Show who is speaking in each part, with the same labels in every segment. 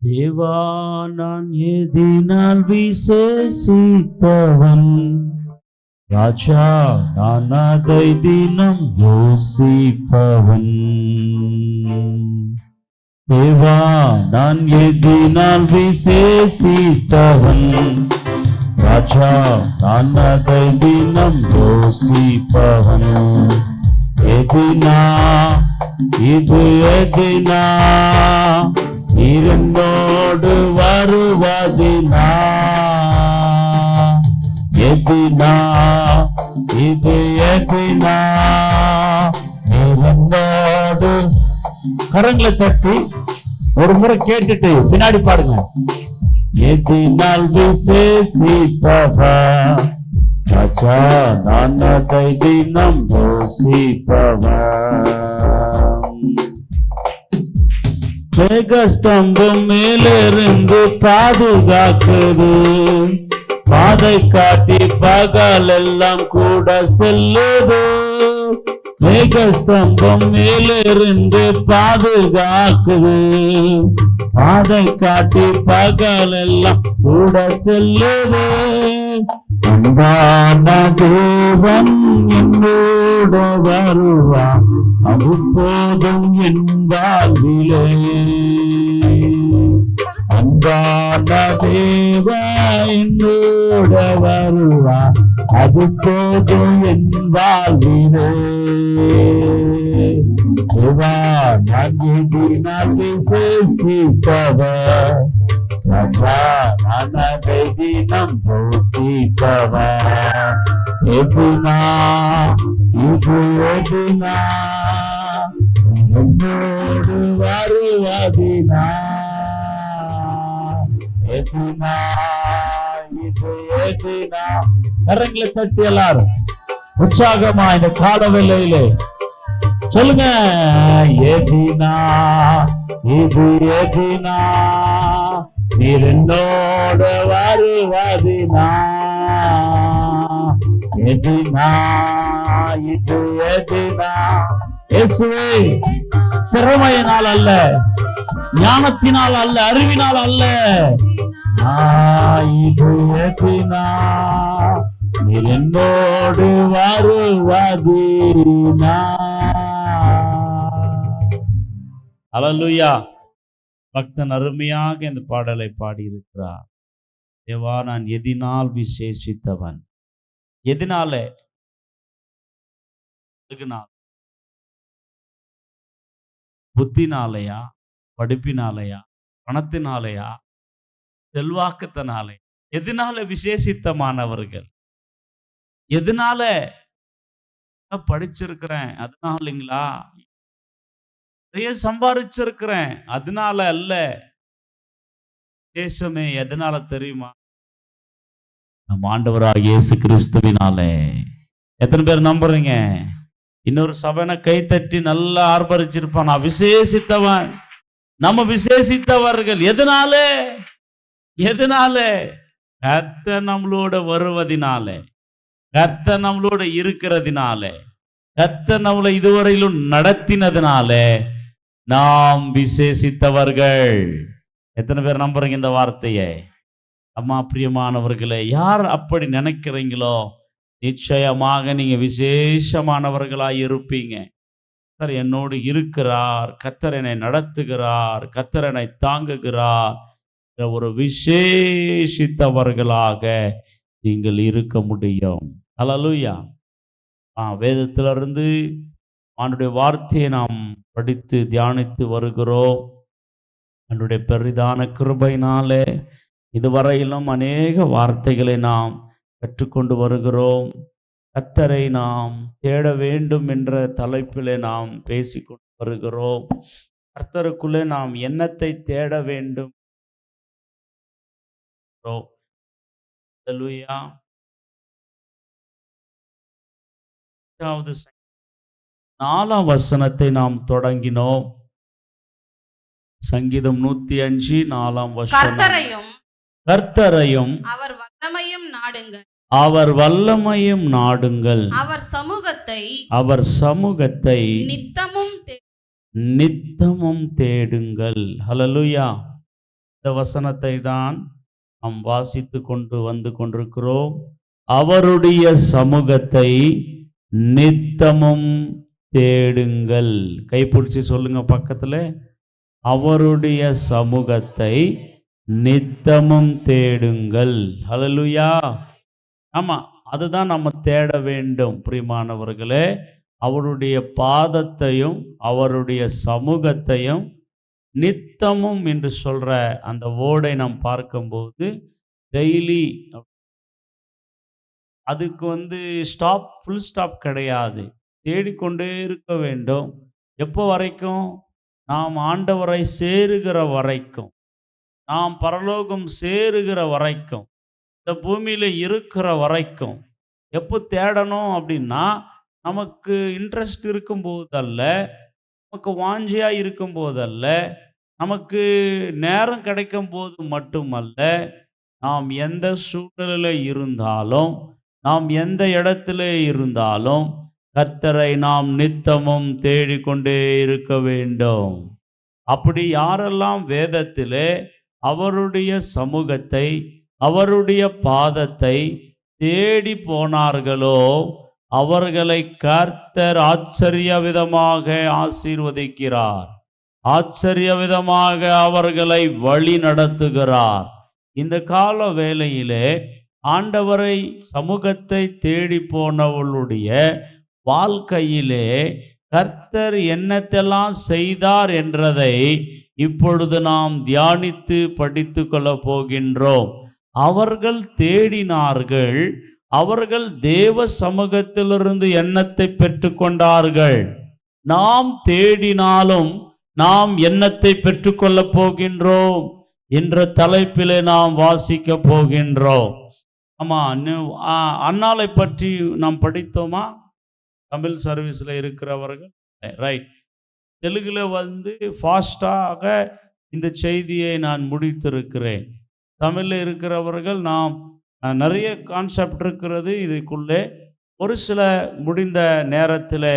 Speaker 1: தேவா நான் எதினால் விசேஷித்தவன், ராஜா நான் அதை தினம் யோசிப்பவன். தேவா நான் எதினால் விசேஷித்தவன், ராஜா நான் அதை தினம் யோசிப்பவன். எதினா இது எதினா, இருந்தோடு வருவதினா. எதினா இது எதினா, இருந்தோடு. கரங்களை தட்டி ஒரு முறை கேட்டுட்டு பின்னாடி பாருங்க. எதினால் விசேஷித்தவா, ராஜா நான் அதை தினம் யோசிப்பவன். மேகஸ்தம்பம் மேலிருந்து பாதுகாக்குது, பாதை காட்டி பகலெல்லாம் கூட செல்லுது. மேகஸ்தம்பம் மேலிருந்து பாதுகாக்குது, பாதை காட்டி பகலெல்லாம் கூட செல்லுது. அன்பான தேவன் என்னோட வருவான், அவ்வப்போதும் என் வாழ்விலே. அன்பான தேவன் என்னோட வருவான், அவ்வப்போதும் என் வாழ்விலே. தேவா நான் எதினால் விசேஷித்தவன், ராஜா நான் அதை தினம் யோசிப்பவன். எதினா இது எதினா, என்னோடு வருவதினா. எதினா இது எதினா. கரங்களை தட்டி எல்லாரும் உற்சாகமா இந்த கால வேளையிலே சொல்லுங்க. எதினா இது எதினா, நீர் என்னோடு வருவதினா. எதினா இது எதினா. இயேசுவே, திறமையினால் அல்ல, ஞானத்தினால் அல்ல, அறிவினால் அல்ல. இது எதினா, நீர் என்னோடு வருவதினா. அல்லேலூயா. பக்தன் அருமையாக இந்த பாடலை பாடியிருக்கிறார். தேவா நான் எதினால் விசேஷித்தவன். எதினால? புத்தினாலையா, படிப்பினாலையா, பணத்தினாலையா, செல்வாக்கத்தினாலே? எதனால விசேஷித்தமானவர்கள்? எதனால? படிச்சிருக்கிறேன் அதனாலங்களா? நிறைய சம்பாதிச்சிருக்கிறேன் அதனால அல்ல. தேசமே எதனால தெரியுமா? நம் ஆண்டவராகிய இயேசு கிறிஸ்துவினாலே. எத்தனை பேர் நம்புறீங்க? இன்னொரு சபைன கை தட்டி நல்லா ஆர்ப்பரிச்சிருப்பான். நான் விசேஷித்தவன், நம்ம விசேஷித்தவர்கள். எதனால? எதனால? கர்த்தர் நம்மளோட வருவதினால, கர்த்தர் நம்மளோட இருக்கிறதினால, கர்த்தர் நம்மளை இதுவரையிலும் நடத்தினதினால நாம் விசேஷித்தவர்கள். எத்தனை பேர் நம்புறீங்க இந்த வார்த்தையை? அம்மா பிரியமானவர்களே, யார் அப்படி நினைக்கிறீங்களோ நிச்சயமாக நீங்க விசேஷமானவர்களாய் இருப்பீங்க. கர்த்தர் என்னோடு இருக்கிறார், கர்த்தர் என்னை நடத்துகிறார், கர்த்தர் என்னை தாங்குகிறார். ஒரு விசேஷித்தவர்களாக நீங்கள் இருக்க முடியும். அல்லேலூயா. வேதத்திலிருந்து ஆண்டவருடைய வார்த்தையை நாம் படித்து தியானித்து வருகிறோம். ஆண்டவருடைய பெரிதான கிருபையினாலே இதுவரையிலும் அநேக வார்த்தைகளை நாம் கற்றுக்கொண்டு வருகிறோம். கர்த்தரை நாம் தேட வேண்டும் என்ற தலைப்பிலே நாம் பேசிக்கொண்டு வருகிறோம். கர்த்தருக்குள்ளே நாம் என்னத்தை தேட வேண்டும்? அல்லேலூயா. 4ஆம் வசனத்தை நாம் தொடங்கினோம். சங்கீதம் 105 4ஆம் வசனம். கர்த்தரையும்
Speaker 2: அவர் வல்லமையும் நாடுங்கள்,
Speaker 1: அவர் வல்லமையும் நாடுங்கள்,
Speaker 2: அவர் சமூகத்தை
Speaker 1: நித்தமும் தேடுங்கள். ஹல்லேலூயா. இந்த வசனத்தை தான் நாம் வாசித்து கொண்டு வந்து கொண்டிருக்கிறோம். அவருடைய சமூகத்தை நித்தமும் தேடுங்கள். கைப்பிடிச்சு சொல்லுங்க பக்கத்துல, அவருடைய சமூகத்தை நித்தமும் தேடுங்கள். ஹல்லேலூயா. ஆமா, அதுதான் நம்ம தேட வேண்டும் பிரியமானவர்களே. அவருடைய பாதத்தையும் அவருடைய சமூகத்தையும் நித்தமும் என்று சொல்ற அந்த வேர்டை நாம் பார்க்கும்போது டெய்லி, அதுக்கு ஸ்டாப், ஃபுல் ஸ்டாப் கிடையாது. தேடிக்கொண்டே இருக்க வேண்டும். எப்போ வரைக்கும்? நாம் ஆண்டவரை சேருகிற வரைக்கும், நாம் பரலோகம் சேருகிற வரைக்கும், இந்த பூமியில இருக்கிற வரைக்கும். எப்போ தேடணும் அப்படின்னா, நமக்கு இன்ட்ரெஸ்ட் இருக்கும்போது அல்ல, நமக்கு வாஞ்சியா இருக்கும்போது அல்ல, நமக்கு நேரம் கிடைக்கும் போது மட்டுமல்ல. நாம் எந்த சூழ்நிலையில இருந்தாலும், நாம் எந்த இடத்துல இருந்தாலும் கர்த்தரை நாம் நித்தமும் தேடிக்கொண்டே இருக்க வேண்டும். அப்படி யாரெல்லாம் வேதத்திலே அவருடைய சமூகத்தை அவருடைய பாதத்தை தேடி போனார்களோ அவர்களை கர்த்தர் ஆச்சரிய விதமாக ஆசீர்வதிக்கிறார். ஆச்சரிய விதமாக அவர்களை வழி நடத்துகிறார். இந்த கால வேளையிலே ஆண்டவரை சமூகத்தை தேடி போனவர்களுடைய வாழ்க்கையிலே கர்த்தர் என்னத்தெல்லாம் செய்தார் என்றதை இப்பொழுது நாம் தியானித்து படித்து கொள்ள போகின்றோம். அவர்கள் தேடினார்கள், அவர்கள் தேவ சமூகத்திலிருந்து எண்ணத்தை பெற்றுக்கொண்டார்கள். நாம் தேடினாலும் நாம் எண்ணத்தை பெற்றுக்கொள்ளப் போகின்றோம் என்ற தலைப்பிலே நாம் வாசிக்க போகின்றோம். ஆமா, அன்னாளை பற்றி நாம் படித்தோமா? தமிழ் சர்வீஸில் இருக்கிறவர்கள் ரைட். தெலுங்குல ஃபாஸ்டாக இந்த செய்தியை நான் முடித்திருக்கிறேன். தமிழில் இருக்கிறவர்கள் நாம் நிறைய கான்செப்ட் இருக்கிறது இதுக்குள்ளே. ஒரு சில முடிந்த நேரத்தில்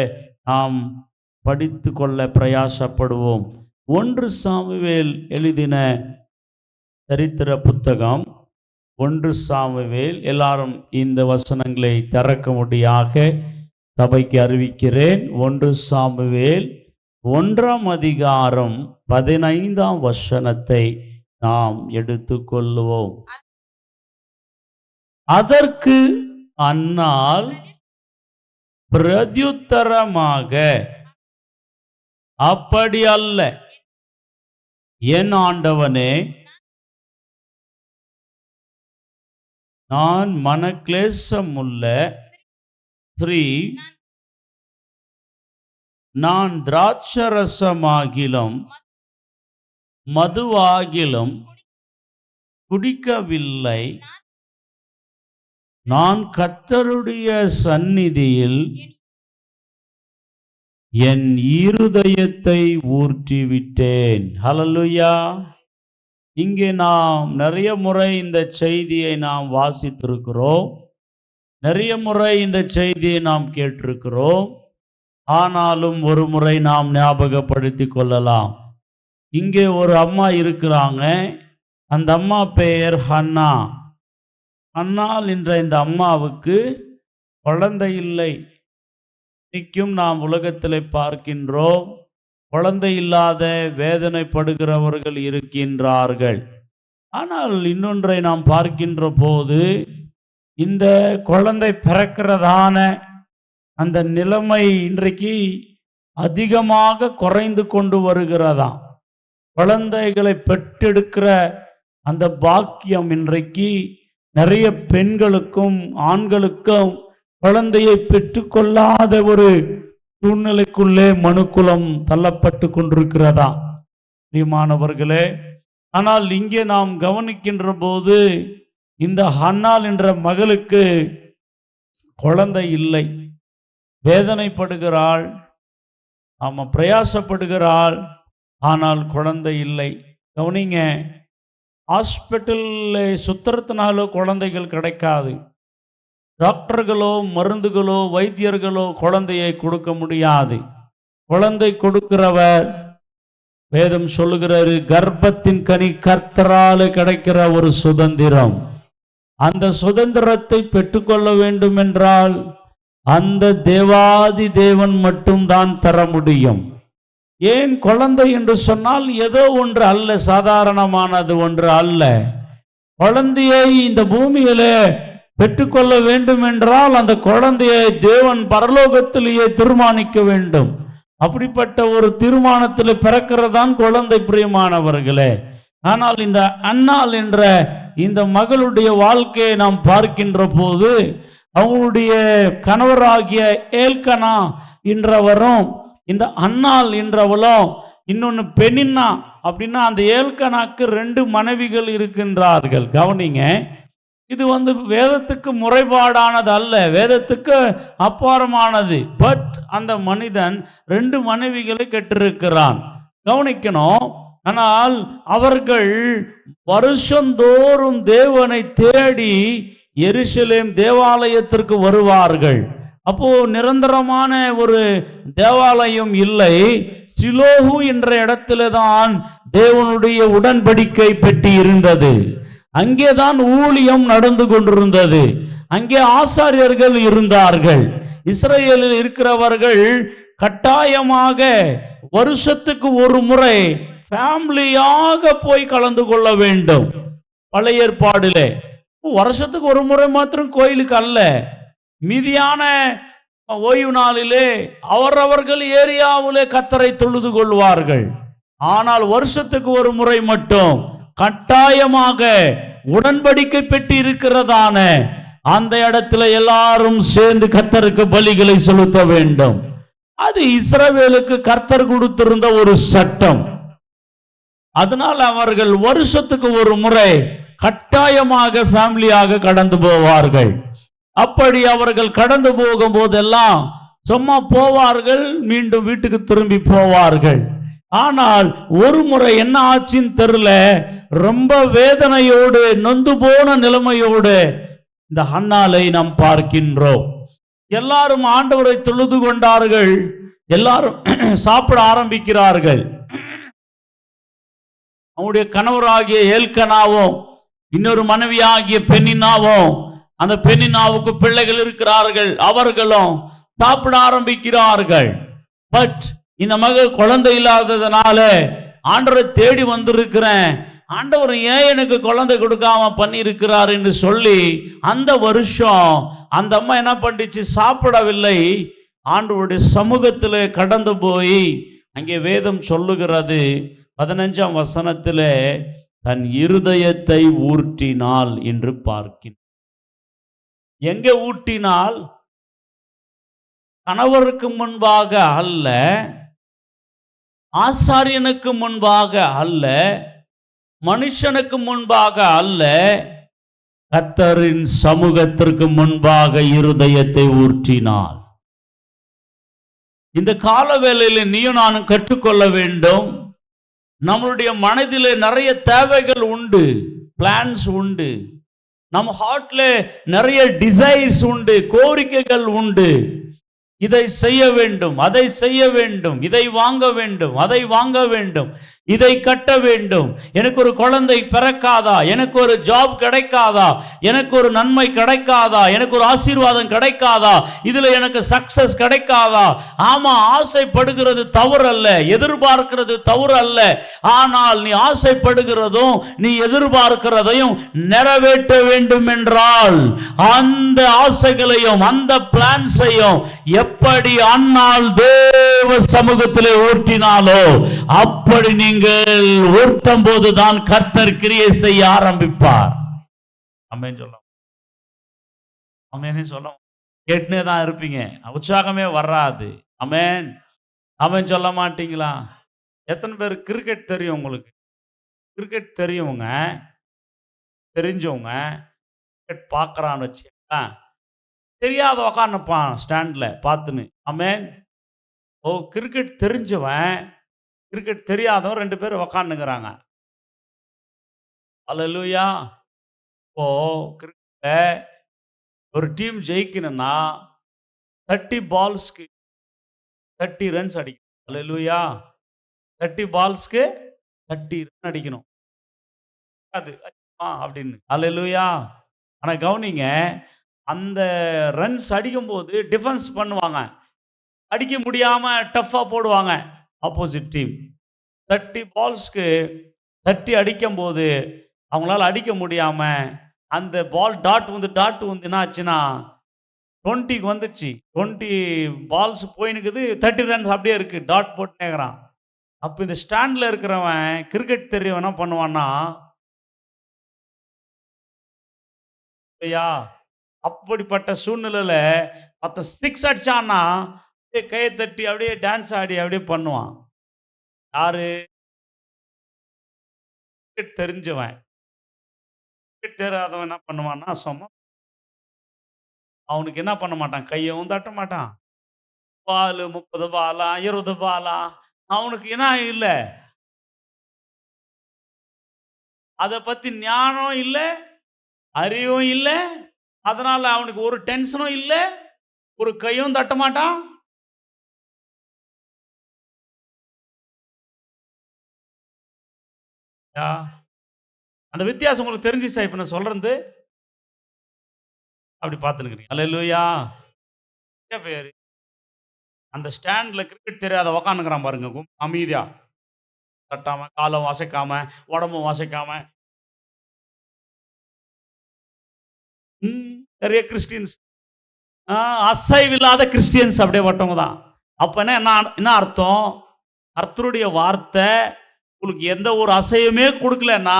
Speaker 1: நாம் படித்து கொள்ள பிரயாசப்படுவோம். 1 சாமுவேல் எழுதின சரித்திர புத்தகம் 1 சாமுவேல். எல்லாரும் இந்த வசனங்களை திறக்கும்படியாக சபைக்கு அறிவிக்கிறேன். 1 சாமுவேல் 1ஆம் அதிகாரம் 15ஆம் வசனத்தை நாம் எடுத்துக்கொள்வோம். அதற்கு அன்னாள் பிரத்யுத்தரமாக, அப்படி அல்ல என் ஆண்டவனே, நான் மனக்லேசமுள்ள ஸ்ரீ, நான் திராட்சரசமாகிலும் மதுவாகிலும் குடிக்கவில்லை. நான் கர்த்தருடைய சந்நிதியில் என் இருதயத்தை ஊற்றிவிட்டேன். ஹல்லேலூயா. இங்கே நாம் நிறைய முறை இந்த செய்தியை நாம் வாசித்திருக்கிறோம், நிறைய முறை இந்த செய்தியை நாம் கேட்டிருக்கிறோம். ஆனாலும் ஒரு முறை நாம் ஞாபகப்படுத்தி கொள்ளலாம். இங்கே ஒரு அம்மா இருக்கிறாங்க. அந்த அம்மா பெயர் ஹன்னா. அன்னாள் என்ற இந்த அம்மாவுக்கு குழந்தை இல்லை. இன்னைக்கும் நாம் உலகத்தில் பார்க்கின்றோம், குழந்தை இல்லாத வேதனைப்படுகிறவர்கள் இருக்கின்றார்கள். ஆனால் இன்னொன்றை நாம் பார்க்கின்ற போது, இந்த குழந்தை பிறக்கிறதான அந்த நிலைமை இன்றைக்கு அதிகமாக குறைந்து கொண்டு வருகிறதாம். குழந்தைகளை பெற்றெடுக்கிற அந்த பாக்கியம் இன்றைக்கு நிறைய பெண்களுக்கும் ஆண்களுக்கும் குழந்தையை பெற்றுக்கொள்ளாத ஒரு சூழ்நிலைக்குள்ளே மனுக்குலம் தள்ளப்பட்டு கொண்டிருக்கிறதா பிரியமானவர்களே. ஆனால் இங்கே நாம் கவனிக்கின்ற போது இந்த ஹன்னாள் என்ற மகளுக்கு குழந்தை இல்லை. வேதனைப்படுகிறாள், பிரயாசப்படுகிறாள், ஆனால் குழந்தை இல்லை. கவனிங்க, ஹாஸ்பிட்டலில் சுத்துறதுனால குழந்தைகள் கிடைக்காது. டாக்டர்களோ மருந்துகளோ வைத்தியர்களோ குழந்தையை கொடுக்க முடியாது. குழந்தை கொடுக்கிறவர் வேதம் சொல்லுகிறாரு, கர்ப்பத்தின் கனி கர்த்தரால கிடைக்கிற ஒரு சுதந்திரம். அந்த சுதந்திரத்தை பெற்றுக்கொள்ள வேண்டும் என்றால் அந்த தேவாதி தேவன் மட்டும்தான் தர முடியும். ஏன் குழந்தை என்று சொன்னால் ஏதோ ஒன்று அல்ல, சாதாரணமானது ஒன்று அல்ல. குழந்தையை இந்த பூமியிலே பெற்றுக்கொள்ள வேண்டும் என்றால் அந்த குழந்தையை தேவன் பரலோகத்திலேயே தீர்மானிக்க வேண்டும். அப்படிப்பட்ட ஒரு தீர்மானத்தில் பிறக்கிறதான் குழந்தை, பிரியமானவர்களே. ஆனால் இந்த அன்னாள் என்ற இந்த மகளுடைய வாழ்க்கையை நாம் பார்க்கின்ற போது அவங்களுடைய கணவராகிய ஏல்கனா என்றவரும் இந்த அன்னாள் என்றவளும் இன்னொன்று பெனின்னா, அப்படின்னா அந்த ஏல்கனாக்கு 2 மனைவிகள் இருக்கின்றார்கள். கவனிங்க, இது வேதத்துக்கு முறைப்பாடானது அல்ல, வேதத்துக்கு அப்பாரமானது. பட் அந்த மனிதன் 2 மனைவிகளை கெட்டிருக்கிறான். கவனிக்கணும். ஆனால் அவர்கள் வருஷந்தோறும் தேவனை தேடி எருசலேம் தேவாலயத்திற்கு வருவார்கள். அப்போ நிரந்தரமான ஒரு தேவாலயம் இல்லை. சிலோகு என்ற இடத்துல தான் தேவனுடைய உடன்படிக்கை பெட்டி இருந்தது. அங்கேதான் ஊழியம் நடந்து கொண்டிருந்தது. அங்கே ஆசாரியர்கள் இருந்தார்கள். இஸ்ரவேலில் இருக்கிறவர்கள் கட்டாயமாக வருஷத்துக்கு ஒரு முறை ஃபேமிலியாக போய் கலந்து கொள்ள வேண்டும். பழைய ஏற்பாடிலே வருஷத்துக்கு ஒரு முறை மாத்திரம் கோயிலுக்கு அல்ல, மீதியான ஓய்வு நாளிலே அவரவர்கள் ஏரியாவிலே கர்த்தரை தொழுது கொள்வார்கள். ஆனால் வருஷத்துக்கு ஒரு முறை மட்டும் கட்டாயமாக உடன்படிக்கை பெட்டி இருக்கிறதான அந்த இடத்துல எல்லாரும் சேர்ந்து கர்த்தருக்கு பலிகளை செலுத்த வேண்டும். அது இஸ்ரவேலுக்கு கர்த்தர் கொடுத்திருந்த ஒரு சட்டம். அதனால் அவர்கள் வருஷத்துக்கு ஒரு முறை கட்டாயமாக ஃபேமிலியாக கடந்து போவார்கள். அப்படி அவர்கள் கடந்து போகும் போதெல்லாம் சும்மா போவார்கள், மீண்டும் வீட்டுக்கு திரும்பி போவார்கள். ஆனால் ஒரு முறை என்ன ஆச்சுன்னு தெரியல, ரொம்ப வேதனையோடு நொந்து போன நிலைமையோடு இந்த அன்னாளை நாம் பார்க்கின்றோம். எல்லாரும் ஆண்டவரை தொழுது கொண்டார்கள். எல்லாரும் சாப்பிட ஆரம்பிக்கிறார்கள். அவனுடைய கணவராகிய ஏல்கனாவும் இன்னொரு மனைவியாகிய பெண்ணினாவும், அந்த பெண்ணினாவுக்கு பிள்ளைகள் இருக்கிறார்கள், அவர்களும் சாப்பிட ஆரம்பிக்கிறார்கள். பட் இந்த மகள் குழந்தை இல்லாததுனால ஆண்டவரை தேடி வந்திருக்கிறேன், ஆண்டவர் ஏன் எனக்கு குழந்தை கொடுக்காம பண்ணியிருக்கிறார் என்று சொல்லி அந்த வருஷம் அந்த அம்மா என்ன பண்ணிச்சு, சாப்பிடவில்லை. ஆண்டவருடைய சமூகத்தில் கடந்து போய் அங்கே வேதம் சொல்லுகிறது 15ஆம் வசனத்தில் தன் இருதயத்தை ஊற்றினாள் என்று பார்க்கின்றோம். எங்கே ஊற்றினால்? கணவருக்கு முன்பாக அல்ல, ஆசாரியனுக்கு முன்பாக அல்ல, மனுஷனுக்கு முன்பாக அல்ல, கர்த்தரின் சமூகத்திற்கு முன்பாக இருதயத்தை ஊற்றினாள். இந்த கால வேளையில் நீயும் நானும் கற்றுக்கொள்ள வேண்டும். நம்மளுடைய மனதிலே நிறைய தேவைகள் உண்டு, பிளான்ஸ் உண்டு, நம்ம ஹார்ட்ல நிறைய டிசைர்ஸ் உண்டு, கோரிக்கைகள் உண்டு. இதை செய்ய வேண்டும், அதை செய்ய வேண்டும், இதை வாங்க வேண்டும், அதை வாங்க வேண்டும், இதை கட்ட வேண்டும், எனக்கு ஒரு குழந்தை பிறக்காதா, எனக்கு ஒரு ஜாப் கிடைக்காதா, எனக்கு ஒரு நன்மை கிடைக்காதா, எனக்கு ஒரு ஆசீர்வாதம் கிடைக்காதா, இதுல எனக்கு சக்சஸ் கிடைக்காதா. ஆமா, ஆசைப்படுகிறது தவறு அல்ல, எதிர்பார்க்கிறது தவறு அல்ல. ஆனால் நீ ஆசைப்படுகிறதும் நீ எதிர்பார்க்கிறதையும் நிறைவேற்ற வேண்டும் என்றால் அந்த ஆசைகளையும் அந்த பிளான்ஸையும் எப்படி அன்னாள் தேவ சமூகத்திலே ஊற்றினாலோ அப்படி நீங்கள் ஊற்றும் போதுதான் கர்த்தர் கிரியை செய்ய ஆரம்பிப்பார். ஆமென் சொல்ல, ஆமென் சொல்ல, கேட்டுனே தான் இருப்பீங்க, உற்சாகமே வராது. ஆமென் ஆமென் சொல்ல மாட்டீங்களா? எத்தனை பேர் கிரிக்கெட் தெரியும்? உங்களுக்கு கிரிக்கெட் தெரியுங்க, தெரிஞ்சவங்க கிரிக்கெட் பார்க்கறான்னு வச்சுக்கா, தெரியாத உக்காந்துப்பான் ஸ்டாண்டில் பார்த்துன்னு. ஆமென். ஓ, கிரிக்கெட் தெரிஞ்சவன் கிரிக்கெட் தெரியாதவன் 2 பேர் உக்காந்துங்கிறாங்க. அல்லேலூயா. ஓ, கிரிக்கெட் ஒரு டீம் ஜெயிக்கணும்னா 30 பால்ஸ்க்கு 30 ரன்ஸ் அடிக்கும். அல்லேலூயா. 30 பால்ஸ்க்கு 30 ரன் அடிக்கணும் அது அப்படின்னு. அல்லேலூயா. ஆனா கவனிங்க, அந்த ரன்ஸ் அடிக்கும்போது டிஃபென்ஸ் பண்ணுவாங்க, அடிக்க முடியாம டஃப்பா போடுவாங்க ஆப்போசிட் டீம். 30 பால்ஸ்க்கு 30 அடிக்கும் போது அவங்களால அடிக்க முடியாம அந்த பால் டாட் வந்து என்ன ஆச்சுன்னா 20க்கு வந்துச்சு. 20 பால்ஸ் போயினுக்குது, 30 ரன்ஸ் அப்படியே இருக்கு, டாட் போட்டுனேங்கிறான். அப்போ இந்த ஸ்டாண்ட்ல இருக்கிறவன் கிரிக்கெட் தெரியவன் என்ன பண்ணுவான்னா, ஐயா அப்படிப்பட்ட சூழ்நிலையில மற்ற 6 அடிச்சான்னா கையை தட்டி அப்படியே டான்ஸ் ஆடி அப்படியே பண்ணுவான். யாரு? கிரிக்கெட் தெரிஞ்சவன். கிரிக்கெட் தெரியாதவன் என்ன பண்ணுவான்னா, சும்மா அவனுக்கு என்ன பண்ண மாட்டான், கையவும் தட்ட மாட்டான். பால் 30 பாலா 20 பாலா அவனுக்கு என்ன இல்லை, அதை பத்தி ஞானம் இல்லை, அறிவும் இல்லை. அதனால அவனுக்கு ஒரு டென்ஷனும் இல்லை, ஒரு கையும் தட்ட மாட்டான். அந்த வித்தியாசம் உங்களுக்கு தெரிஞ்சிச்சா? இப்ப நான் சொல்றது அப்படி பார்த்துருக்கிறீங்க. அல்லேலூயா. பேரு அந்த ஸ்டாண்ட்ல கிரிக்கெட் தெரியாத உக்காந்துக்கிறான் பாருங்க, அமைதியா தட்டாம, காலம் வாசிக்காம, உடம்பும் வாசிக்காம. நிறைய கிறிஸ்டியன்ஸ் அசைவில்லாத கிறிஸ்டியன்ஸ் அப்படியே வட்டவங்க தான். அப்ப என்ன அர்த்தம்? கர்த்தருடைய வார்த்தை உங்களுக்கு எந்த ஒரு அசையுமே கொடுக்கலன்னா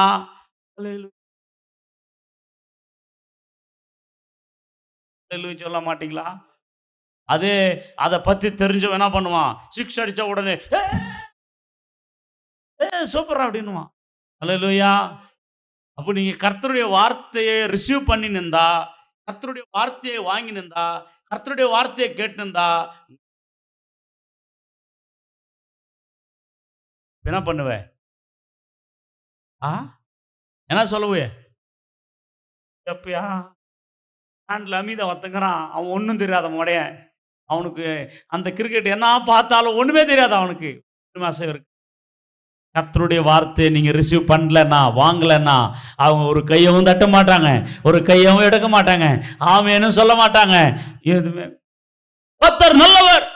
Speaker 1: சொல்ல மாட்டீங்களா? அது அதை பத்தி தெரிஞ்சவன் என்ன பண்ணுவான், 6 அடிச்ச உடனே சூப்பர் அப்படின்னுவான். அல்லேலூயா. அப்போ நீங்க கர்த்தருடைய வார்த்தையை ரிசீவ் பண்ணி நின்றா, கர்த்தருடைய வார்த்தையை வாங்கி நின்றா, கர்த்தருடைய வார்த்தையை கேட்டு நின்றா என்ன பண்ணுவே? என்ன சொல்லுவே? எப்பயா ஹேண்டில் அமீதை ஒத்துக்கிறான், அவன் ஒன்றும் தெரியாத முடைய, அவனுக்கு அந்த கிரிக்கெட் என்ன பார்த்தாலும் ஒண்ணுமே தெரியாது அவனுக்கு. அசைவு இருக்கு. கர்த்தருடைய வார்த்தையை நீங்க ரிசீவ் பண்ணலன்னா, வாங்கலன்னா அவங்க ஒரு கையவும் தட்ட மாட்டாங்க, ஒரு கையவும் எடுக்க மாட்டாங்க, ஆமேனும் சொல்ல மாட்டாங்க, எதுவுமே. கர்த்தர் நல்லவர்,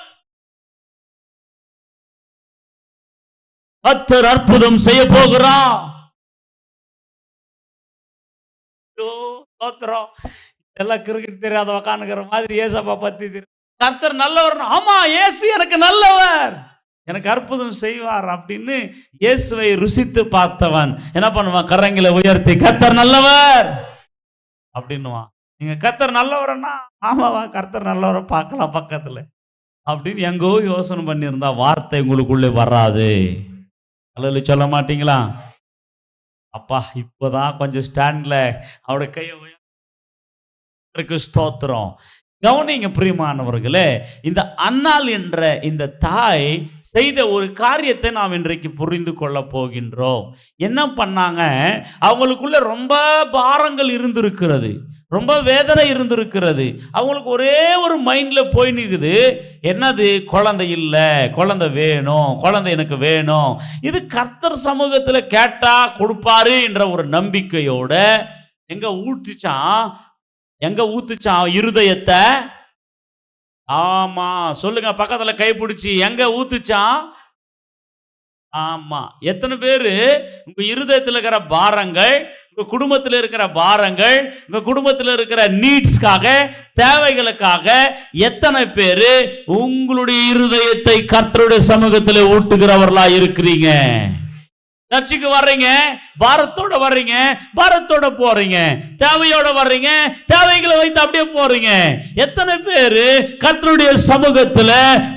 Speaker 1: கர்த்தர் அற்புதம் செய்ய போகிறான். எல்லாம் கிரிக்கெட் தெரியாத உக்காந்துக்கிற மாதிரி ஏசப்பா பத்தி கர்த்தர் நல்லவர். ஆமா, இயேசு எனக்கு நல்லவர், எனக்கு அற்புதம் செய்வார் அப்படின்னு இயேசுவை ருசித்து பார்த்தவன் என்ன பண்ணுவான்? கரங்களை உயர்த்தி கர்த்தர் நல்லவர் அப்படின்னுவான். நீங்க கர்த்தர் நல்லவர்னா, ஆமாவா கர்த்தர் நல்லவரை பார்க்கலாம் பக்கத்துல அப்படின்னு எங்கோ யோசனை பண்ணியிருந்தா வார்த்தை உங்களுக்குள்ளே வராது. அல்ல சொல்ல மாட்டீங்களா? அப்பா இப்போதான் கொஞ்சம் ஸ்டாண்ட்ல அவருடைய கையை ஸ்தோத்திரம். கவனிங்க பிரியமானவர்களே, இந்த அன்னாள் என்ற இந்த தாய் செய்த ஒரு காரியத்தை நாம் இன்றைக்கு புரிந்து கொள்ள போகின்றோம். என்ன பண்ணாங்க? அவங்களுக்குள்ள ரொம்ப பாரங்கள் இருந்திருக்கிறது, ரொம்ப வேதனை இருந்திருக்கிறது. அவங்களுக்கு ஒரே ஒரு மைண்ட்ல போய் நிக்குது, என்னது? குழந்தை இல்லை, குழந்தை வேணும், குழந்தை எனக்கு வேணும். இது கர்த்தர் சமூகத்தில் கேட்டா கொடுப்பாரு என்ற ஒரு நம்பிக்கையோட எங்க ஊத்துச்சான் இருதயத்தை. ஆமா சொல்லுங்க, பக்கத்துல கைப்பிடிச்சி எங்க ஊத்துச்சான்? ஆமா. எத்தனை பேரு உங்க இருதயத்தில் இருக்கிற பாரங்கள், உங்க குடும்பத்தில் இருக்கிற பாரங்கள், உங்க குடும்பத்தில் இருக்கிற நீட்ஸ்க்காக, தேவைகளுக்காக எத்தனை பேரு உங்களுடைய இருதயத்தை கர்த்தருடைய சமூகத்தில் ஊட்டுகிறவர்களா இருக்கிறீங்க? சர்ச்சுக்கு வர்றீங்க, பாரத்தோட வர்றீங்க, பாரத்தோட போறீங்க, தேவையோட வர்றீங்க, தேவைகளை வைத்து அப்படியே போறீங்க. எத்தனை பேரு கர்த்தருடைய சமூகத்துல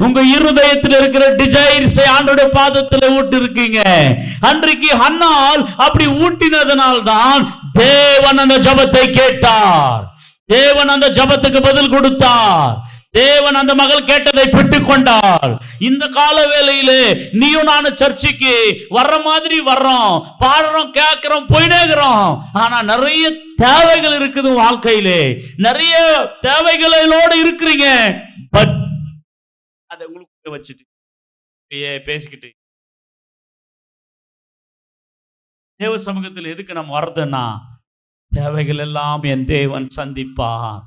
Speaker 1: உங்க இருதயத்தில் இருக்கிற டிசைர்ஸை ஆண்டவருடைய பாதத்துல ஊட்டி இருக்கீங்க? அன்றைக்கு அன்னாள் அப்படி ஊட்டினதனால்தான் தேவன் அந்த ஜெபத்தை கேட்டார், தேவன் அந்த ஜெபத்துக்கு பதில் கொடுத்தார், தேவன் அந்த மகள் கேட்டதை பெற்றுக் கொண்டார். இந்த கால வேளையிலே நீயும் நானும் சர்ச்சைக்கு வர்ற மாதிரி வர்றோம், பாடுறோம், கேட்கிறோம், போயினேக்கிறோம். ஆனா நிறைய தேவைகள் இருக்குது வாழ்க்கையிலே, நிறைய தேவைகளோடு இருக்கிறீங்க. பட் அதை உங்களுக்கு வச்சுட்டு பேசிக்கிட்டு தேவ சமூகத்தில் எதுக்கு நம்ம வர்றதுன்னா, தேவைகள் எல்லாம் என் தேவன் சந்திப்பார்.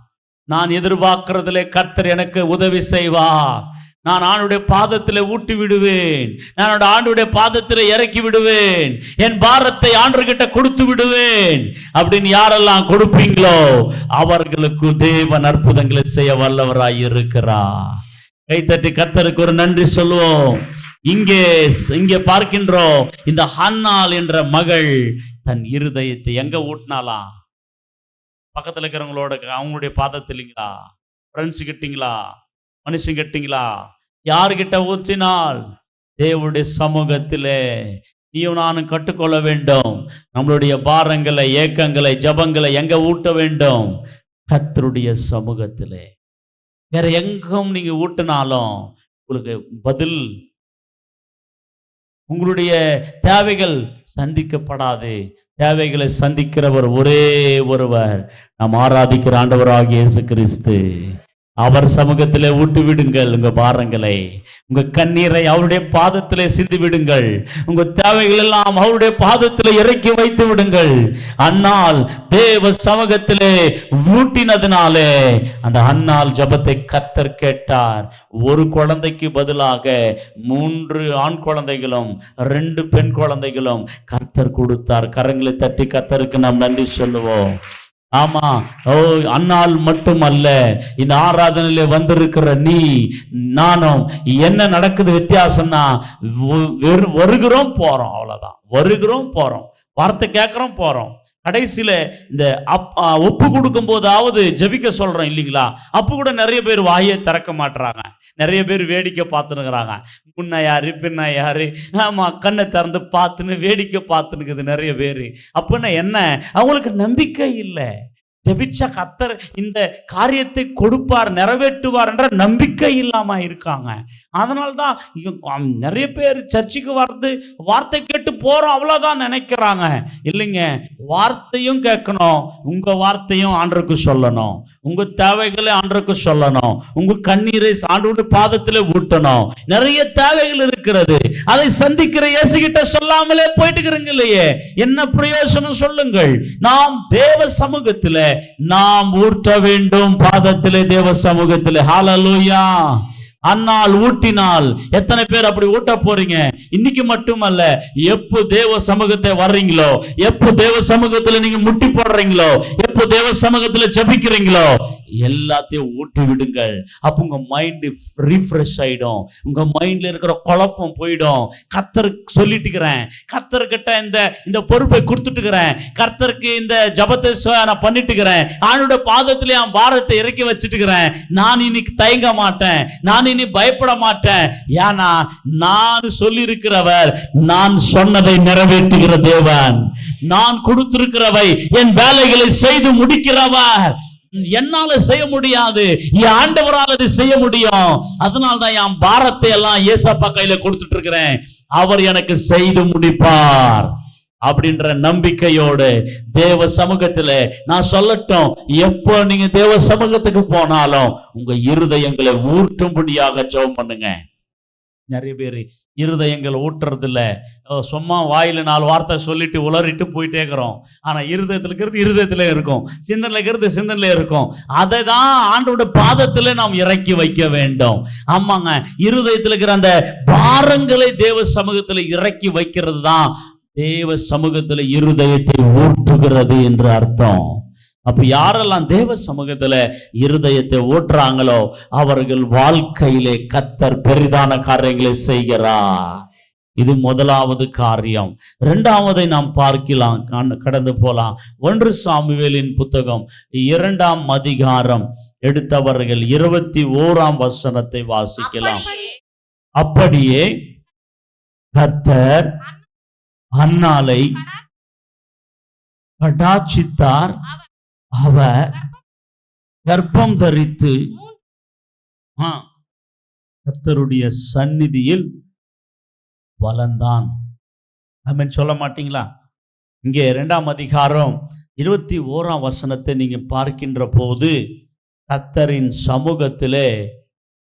Speaker 1: நான் எதிர்பார்க்கிறதுல கர்த்தர் எனக்கு உதவி செய்வார். நான் ஆண்டுடைய பாதத்தில் ஊட்டி விடுவேன். நான் ஆண்டுடைய பாதத்தில் இறக்கி விடுவேன். என் பாரத்தை ஆண்டவர்கிட்ட கொடுத்து விடுவேன் அப்படின்னு யாரெல்லாம் கொடுப்பீங்களோ அவர்களுக்கு தேவன் அற்புதங்களை செய்ய வல்லவராய் இருக்கிறார். கைத்தட்டி கர்த்தருக்கு ஒரு நன்றி சொல்லுவோம். இங்கே பார்க்கின்றோம், இந்த ஹன்னாள் என்ற மகள் தன் இருதயத்தை எங்க ஊட்டினாலாம்? பக்கத்தில் இருக்கிறவங்களோட, அவங்களுடைய பாதத்தில்லைங்களா? ஃப்ரெண்ட்ஸு கிட்டீங்களா? மனுஷன் கிட்டீங்களா? யாருக்கிட்ட ஊற்றினால்? தேவனுடைய சமூகத்திலே நீயும் நானும் கற்றுக்கொள்ள வேண்டும். நம்மளுடைய பாரங்களை, ஏக்கங்களை, ஜபங்களை எங்க ஊட்ட வேண்டும்? கர்த்தருடைய சமூகத்திலே. வேற எங்கும் நீங்க ஊட்டினாலும் உங்களுக்கு பதில், உங்களுடைய தேவைகள் சந்திக்கப்படாது. தேவைகளை சந்திக்கிறவர் ஒரே ஒருவர், நாம் ஆராதிக்கிற ஆண்டவராகிய இயேசு கிறிஸ்து. அவர் சமூகத்திலே ஊட்டி விடுங்கள் உங்க பாரங்களை, உங்க கண்ணீரை அவருடைய பாதத்திலே சிந்தி விடுங்கள். உங்க தேவைகள் எல்லாம் அவருடைய பாதத்திலே இறக்கி வைத்து விடுங்கள். அன்னாள் தேவ சமூகத்திலே ஊட்டினதுனாலே அந்த அன்னாள் ஜபத்தை கர்த்தர் கேட்டார். ஒரு குழந்தைக்கு பதிலாக 3 ஆண் குழந்தைகளும் 2 பெண் குழந்தைகளும் கர்த்தர் கொடுத்தார். கரங்களை தட்டி கர்த்தருக்கு நாம் நன்றி சொல்லுவோம். ஆமா, அன்னாள் மட்டுமல்ல, இந்த ஆராதனையில வந்திருக்கிற நீ நானும் என்ன நடக்குது வித்தியாசம்னா, வருகிறோம் போறோம், அவ்வளவுதான். வருகிறோம் போறோம், வார்த்தை கேட்கிறோம் போறோம். கடைசியில இந்த ஒப்பு கொடுக்கும் போதாவது ஜெபிக்க சொல்றோம் இல்லைங்களா? அப்ப கூட நிறைய பேர் வாயை திறக்க மாட்டுறாங்க. நிறைய பேர் வேடிக்கை பார்த்துனுக்குறாங்க. முன்ன யாரு பின்ன யாரு, ஆமா, கண்ணை திறந்து பார்த்துன்னு வேடிக்கை பார்த்துனுக்குது நிறைய பேர். அப்படின்னா என்ன? அவங்களுக்கு நம்பிக்கை இல்லை. ஜெபிச்சா கர்த்தர் இந்த காரியத்தை கொடுப்பார், நிறைவேற்றுவார் என்ற நம்பிக்கை இல்லாம இருக்காங்க. அதனால்தான் நிறைய பேர் சர்ச்சுக்கு வர்றது வார்த்தை கேட்டு போறோம் அவ்வளவுதான் நினைக்கிறாங்க. இல்லைங்க, வார்த்தையும் கேட்கணும், உங்க வார்த்தையும் ஆண்டவருக்கு சொல்லணும், உங்க தேவைகளை ஆண்டவருக்கு சொல்லணும், உங்க கண்ணீரை ஆண்டவருடைய பாதத்திலே ஊட்டணும். நிறைய தேவைகள் இருக்கிறது, அதை சந்திக்கிற இயேசுகிட்ட சொல்லாமலே போயிட்டு இருக்கிறீங்க இல்லையே, என்ன பிரயோஜனம் சொல்லுங்கள். நாம் தேவ சமூகத்திலே நாம் ஊட்ட வேண்டும், பாதத்திலே தேவ சமூகத்திலே. ஹல்லேலூயா. அன்னாள் ஊட்டினால் எத்தனை பேர் அப்படி ஊட்ட போறீங்க? இன்னைக்கு மட்டுமல்ல, எப்போ தேவ சமூகத்தை வர்றீங்களோ, எப்போ தேவ சமூகத்துல நீங்க முட்டி போடுறீங்களோ, எப்போ தேவ சமூகத்துல ஜெபிக்கிறீங்களோ, எல்லாத்தையும் ஊட்டி விடுங்கள். அப்ப உங்க மைண்ட் ரீஃப்ரெஷ் ஆயிடும், உங்க மைண்ட்ல இருக்கிற குழப்பம் போயிடும். கர்த்தர் சொல்லிட்டுக்கிறேன், கர்த்தர்கிட்ட இந்த பொறுப்பை கொடுத்துட்டுக்கிறேன், கர்த்தருக்கு இந்த ஜபத்தை நான் பண்ணிட்டுக்கிறேன், ஆண்டவருடைய பாதத்திலே என் பாரத்தை இறக்கி வச்சுட்டுக்கிறேன். நான் இன்னைக்கு தயங்க மாட்டேன், நான் இனி பயப்பட மாட்டேன். ஏன்னா நான் சொல்லி இருக்கிறவர், நான் சொன்னதை நிறைவேற்றுகிற தேவன், நான் கொடுத்திருக்கிறவை என் வேலைகளை செய்து முடிக்கிறவர். என்னால செய்ய முடியாது, என் ஆண்டவரால் அதை செய்ய முடியும். அதனால்தான் என் பாரத்தை எல்லாம் ஏசப்பா கையில கொடுத்துட்டு இருக்கிறேன், அவர் எனக்கு செய்து முடிப்பார் அப்படின்ற நம்பிக்கையோடு தேவ சமூகத்துல நான் சொல்லட்டும், எப்போ நீங்க தேவ சமூகத்துக்கு போனாலும் உங்க இருதயங்களை ஊற்றும்படியாக ஜெபம் பண்ணுங்க. நிறைய பேர் இருதயங்கள் ஊட்டுறது இல்ல, சும்மா வாயில 4 வார்த்தை சொல்லிட்டு உளறிட்டு போயிட்டே இருக்கிறோம். ஆனா இருதயத்துல இருக்கிறது இருதயத்துல இருக்கும், சிந்தனையில இருக்கிறது சிந்தனையில இருக்கும். அதை தான் ஆண்டவருடைய பாதத்துல நாம் இறக்கி வைக்க வேண்டும். ஆமாங்க, இருதயத்துல இருக்கிற அந்த பாரங்களை தேவ சமூகத்துல இறக்கி வைக்கிறது தான் தேவ சமூகத்துல இருதயத்தை ஊற்றுகிறது என்று அர்த்தம். அப்ப யாரெல்லாம் தேவ சமூகத்துல இருதயத்தை ஊற்றுறாங்களோ அவர்கள் வாழ்க்கையிலே கர்த்தர் பெரிதான காரியங்களை செய்கிறார். இது முதலாவது காரியம். இரண்டாவதை நாம் பார்க்கலாம், கடந்து போலாம். 1 சாமுவேலின் புத்தகம் 2ஆம் அதிகாரம் எடுத்தவர்கள் 21ஆம் வசனத்தை வாசிக்கலாம். அப்படியே கர்த்தர் அன்னாளை கடாட்சித்தார், அவர் கர்ப்பம் தரித்து கர்த்தருடைய சந்நிதியில் வளர்ந்தான். ஆமென் சொல்ல மாட்டீங்களா? இங்கே 2ஆம் அதிகாரம் 21ஆம் வசனத்தை நீங்க பார்க்கின்ற போது கர்த்தரின் சமூகத்திலே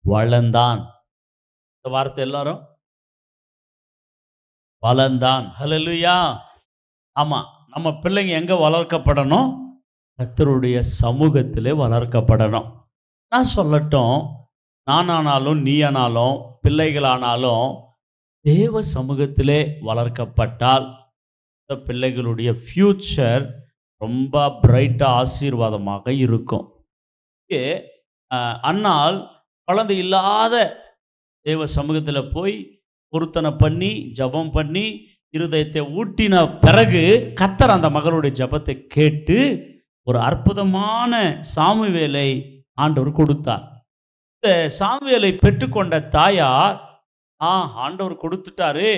Speaker 1: வளர்ந்தான். இந்த வார்த்தை எல்லாரும் வளர்ந்தான். ஹல்லேலூயா. ஆமா, நம்ம பிள்ளைங்க எங்க வளர்க்கப்படணும்? கர்த்தருடைய சமூகத்திலே வளர்க்கப்படணும். நான் சொல்லட்டும், நானானாலும் நீயானாலும் பிள்ளைகளானாலும் தேவ சமூகத்திலே வளர்க்கப்பட்டால் இந்த பிள்ளைகளுடைய ஃபியூச்சர் ரொம்ப பிரைட்டா ஆசீர்வாதமாக இருக்கும். இங்கே அன்னாள் குழந்தை இல்லாத தேவ சமூகத்தில் போய் பொருத்தனை பண்ணி ஜெபம் பண்ணி இருதயத்தை ஊட்டின பிறகு கர்த்தர் அந்த மகளுடைய ஜெபத்தை கேட்டு ஒரு அற்புதமான சாமுவேலை ஆண்டவர் கொடுத்தார். இந்த சாமுவேலை பெற்றுக்கொண்ட தாயார், ஆண்டவர் கொடுத்துட்டாரு,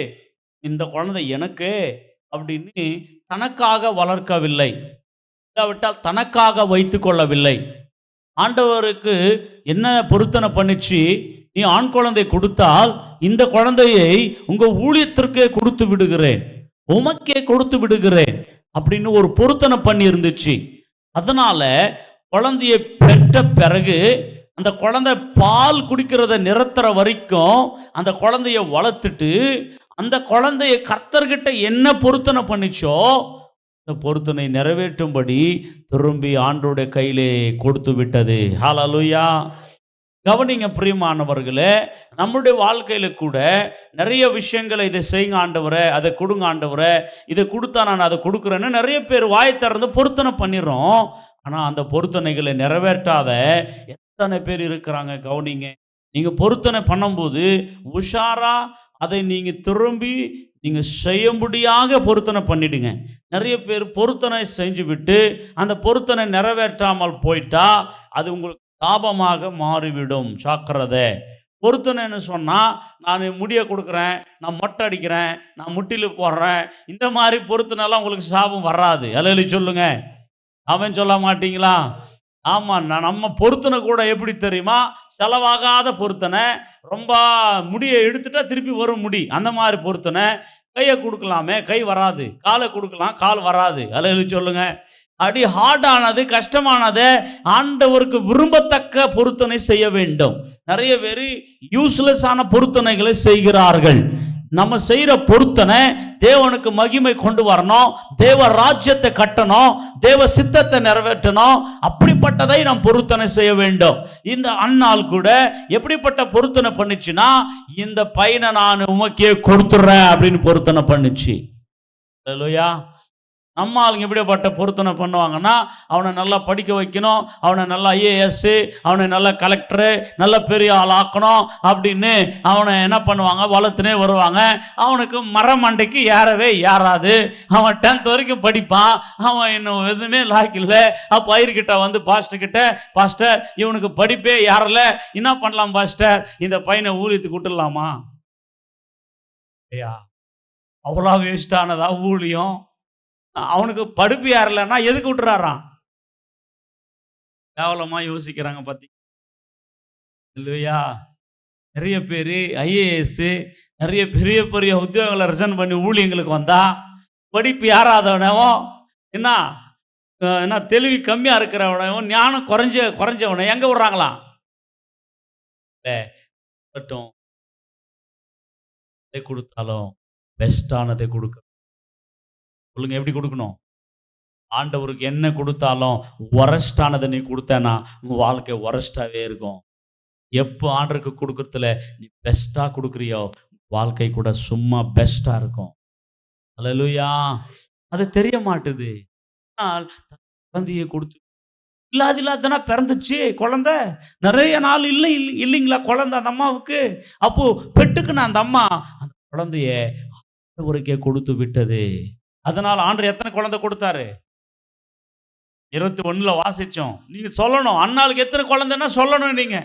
Speaker 1: இந்த குழந்தை எனக்கு அப்படின்னு தனக்காக வளர்க்கவில்லை, இல்லாவிட்டால் தனக்காக வைத்து கொள்ளவில்லை. ஆண்டவருக்கு என்ன பொருத்தனை பண்ணிச்சு, நீ ஆண் குழந்தை கொடுத்தால் இந்த குழந்தையை உங்க ஊழியத்திற்கே கொடுத்து விடுகிறேன், உமக்கே கொடுத்து விடுகிறேன் அப்படின்னு ஒரு பொருத்தனை பண்ணி இருந்துச்சு. அதனால குழந்தையை பெற்ற பிறகு அந்த குழந்தை பால் குடிக்கிறத நிறுத்துற வரைக்கும் அந்த குழந்தைய வளர்த்துட்டு அந்த குழந்தைய கர்த்தர்கிட்ட என்ன பொருத்தனை பண்ணிச்சோ இந்த பொருத்தனை நிறைவேற்றும்படி திரும்பி ஆண்டோடைய கையிலே கொடுத்து விட்டது. ஹல்லேலூயா. கவனிங்க பிரியமானவர்களே, நம்முடைய வாழ்க்கையில கூட நிறைய விஷயங்களை, இதை செய்யுங்க ஆண்டவரே, அதை கொடுங்க ஆண்டவரே, இதை கொடுத்தா நான் அதை கொடுக்குறேன்னு நிறைய பேர் வாய் திறந்து பொருத்தனை பண்ணிடுறோம். ஆனால் அந்த பொருத்தனைகளை நிறைவேற்றாத எத்தனை பேர் இருக்கிறாங்க. கவனிங்க, நீங்கள் பொருத்தனை பண்ணும்போது உஷாரா அதை நீங்கள் திரும்பி நீங்கள் செய்யும்படியாக பொருத்தனை பண்ணிடுங்க. நிறைய பேர் பொருத்தனை செஞ்சு விட்டு அந்த பொருத்தனை நிறைவேற்றாமல் போயிட்டா அது உங்களுக்கு சாபமாக மாறிவிடும். ஜாக்கிரதை. பொருத்தனைன்னு சொன்னால் நான் முடியை கொடுக்குறேன், நான் மொட்டை அடிக்கிறேன், நான் முட்டியில் போடுறேன், இந்த மாதிரி பொருத்தனைலாம் உங்களுக்கு சாபம் வராது. அல்லேலூயா சொல்லுங்க. அவன் சொல்ல மாட்டீங்களா? ஆமாம், நம்ம பொருத்தனை கூட எப்படி தெரியுமா? செலவாகாத பொருத்தனை, ரொம்ப முடியை எடுத்துட்டா திருப்பி வரும் முடி, அந்த மாதிரி பொருத்தனை. கையை கொடுக்கலாமே, கை வராது. காலை கொடுக்கலாம், கால் வராது. அல்லேலூயா சொல்லுங்க. அடி ஹார்டானது, கஷ்டமானது, ஆண்டவருக்கு விரும்பத்தக்க பொருத்தனை செய்ய வேண்டும். நிறைய பேர் யூஸ்லெஸ்ஸான பொருத்தனைகளை செய்கிறார்கள். நம்ம செய்கிற பொருத்தனை தேவனுக்கு மகிமை கொண்டு வரணும், தேவ ராஜ்யத்தை கட்டணும், தேவ சித்தத்தை நிறைவேற்றணும். அப்படிப்பட்டதை நாம் பொருத்தனை செய்ய வேண்டும். இந்த அன்னாள் கூட எப்படிப்பட்ட பொருத்தனை பண்ணுச்சுன்னா, இந்த பையனை நான் உமக்கே கொடுத்துட்றேன் அப்படின்னு பொருத்தனை பண்ணுச்சு. அல்லேலூயா. நம்ம ஆளுங்க எப்படிப்பட்ட பொருத்தனை பண்ணுவாங்கன்னா, அவனை நல்லா படிக்க வைக்கணும், அவனை நல்லா ஐஏஎஸ், அவனை நல்லா கலெக்டரு, நல்ல பெரிய ஆள் ஆக்கணும் அப்படின்னு அவனை என்ன பண்ணுவாங்க, வளர்த்துனே வருவாங்க. அவனுக்கு மரமண்டைக்கு ஏறவே ஏறாது. அவன் 10th வரைக்கும் படிப்பான், அவன் இன்னும் எதுவுமே லாய்க்கில்ல. அப்போ ஐயர்கிட்ட வந்து பாஸ்டர்கிட்ட, பாஸ்டர் இவனுக்கு படிப்பே ஏறல, என்ன பண்ணலாம் பாஸ்டர், இந்த பையனை ஊழியத்துக்கு விட்டுடலாமா? ஐயா, அவ்வளோ வேஸ்டானதா ஊழியம்? அவனுக்கு படிப்பு யாரில்லைன்னா எதுக்கு விட்டுறாராம்? கேவலமா யோசிக்கிறாங்க பார்த்தீங்க. இல்லையா? நிறைய பேர் ஐஏஎஸ், நிறைய பெரிய பெரிய உத்தியோகங்களை ரிசைன் பண்ணி ஊழியங்களுக்கு வந்தா படிப்பு யாராதவனவோ, என்ன தெளிவு கம்மியாக இருக்கிறவனவோ, ஞானம் குறைஞ்சவனை எங்கே விடுறாங்களாம்? எதை கொடுத்தாலும் பெஸ்டானதை கொடுக்க சொல்லுங்க. எப்படி கொடுக்கணும்? ஆண்டவருக்கு என்ன கொடுத்தாலும் ஒரஸ்டானதை நீ கொடுத்தேன்னா உங்கள் வாழ்க்கை ஒரஸ்டாகவே இருக்கும். எப்போ ஆண்டவருக்கு கொடுக்கறதுல நீ பெஸ்ட்டாக கொடுக்குறியோ வாழ்க்கை கூட சும்மா பெஸ்ட்டாக இருக்கும். அல்லேலூயா. அது தெரிய மாட்டுது. ஆனால் குழந்தையை கொடுத்து இல்லாதானா பிறந்துச்சு குழந்தை, நிறைய நாள் இல்லைங்களா குழந்தை அந்த அம்மாவுக்கு. அப்போ பெட்டுக்குன்னு அந்த அம்மா அந்த குழந்தைய ஆண்டவருக்கே கொடுத்து விட்டது. அதனால் ஆண்டவர் எத்தனை குழந்தை கொடுத்தாரு? 21 வாசிச்சோம். நீங்க சொல்லணும், அண்ணாளுக்கு எத்தனை குழந்தைன்னா சொல்லணும் நீங்க.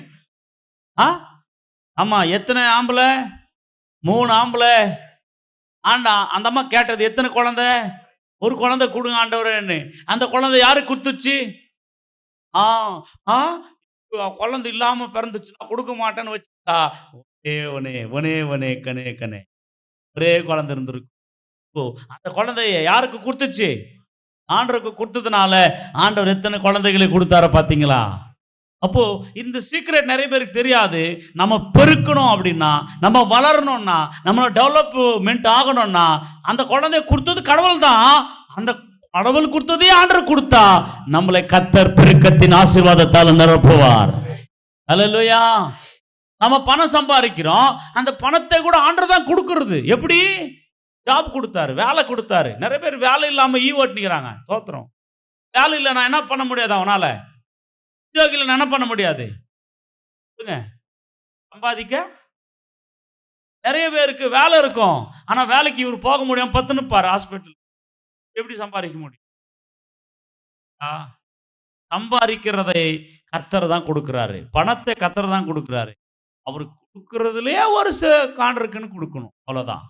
Speaker 1: ஆமா, எத்தனை ஆம்பளை? 3 ஆம்பளை. அந்த அம்மா கேட்டது எத்தனை குழந்தை? ஒரு குழந்தை கொடுங்க ஆண்டவரேன்னு. அந்த குழந்தை யாரு கொடுத்துச்சு? குழந்தை இல்லாம பிறந்துச்சு, நான் கொடுக்க மாட்டேன்னு வச்சுட்டா. ஒனே கனே ஒரே குழந்தை இருந்திருக்கு. அந்த குழந்தைய யாருக்கு கொடுத்துச்சு? ஆண்டவருக்கு கொடுத்ததுனால ஆண்டவர் எத்தனை குழந்தைகளை கொடுத்தார பாத்தீங்களா? அப்போ இந்த சீக்ரெட் நிறைய பேருக்கு தெரியாது. நம்ம பெருக்கணும் அப்படின்னா, நம்ம வளரணும்னா, நம்ம டெவலப்மெண்ட் ஆகணும்னா, அந்த குழந்தைய கொடுத்தது கடவுள் தான். அந்த கடவுள் கொடுத்ததே ஆண்டவர் கொடுத்தா நம்மளை கர்த்தர் பெருக்கத்தின் ஆசீர்வாதத்தால் நிரப்புவார். அல்லேலூயா. நம்ம பணம் சம்பாதிக்கிறோம், அந்த பணத்தை கூட ஆண்டவர் தான் கொடுக்கிறது. எப்படி? ஜாப் கொடுத்தாரு, வேலை கொடுத்தாரு. நிறைய பேர் வேலை இல்லாம ஓட்டிக்கிறாங்க. தோத்திரம். வேலை இல்லை, நான் என்ன பண்ண முடியாது? அவனால உத்தியோகில என்ன பண்ண முடியாது? சம்பாதிக்க நிறைய பேருக்கு வேலை இருக்கும், ஆனா வேலைக்கு இவர் போக முடியாம பத்துன்னு பாரு ஹாஸ்பிட்டல். எப்படி சம்பாதிக்க முடியும்? சம்பாதிக்கிறதை கர்த்தர் தான் கொடுக்கிறாரு, பணத்தை கர்த்தர் தான் கொடுக்கிறாரு. அவர் கொடுக்கறதுலயே ஒரு காண்ட்ருக்குன்னு கொடுக்கணும், அவ்வளவுதான்.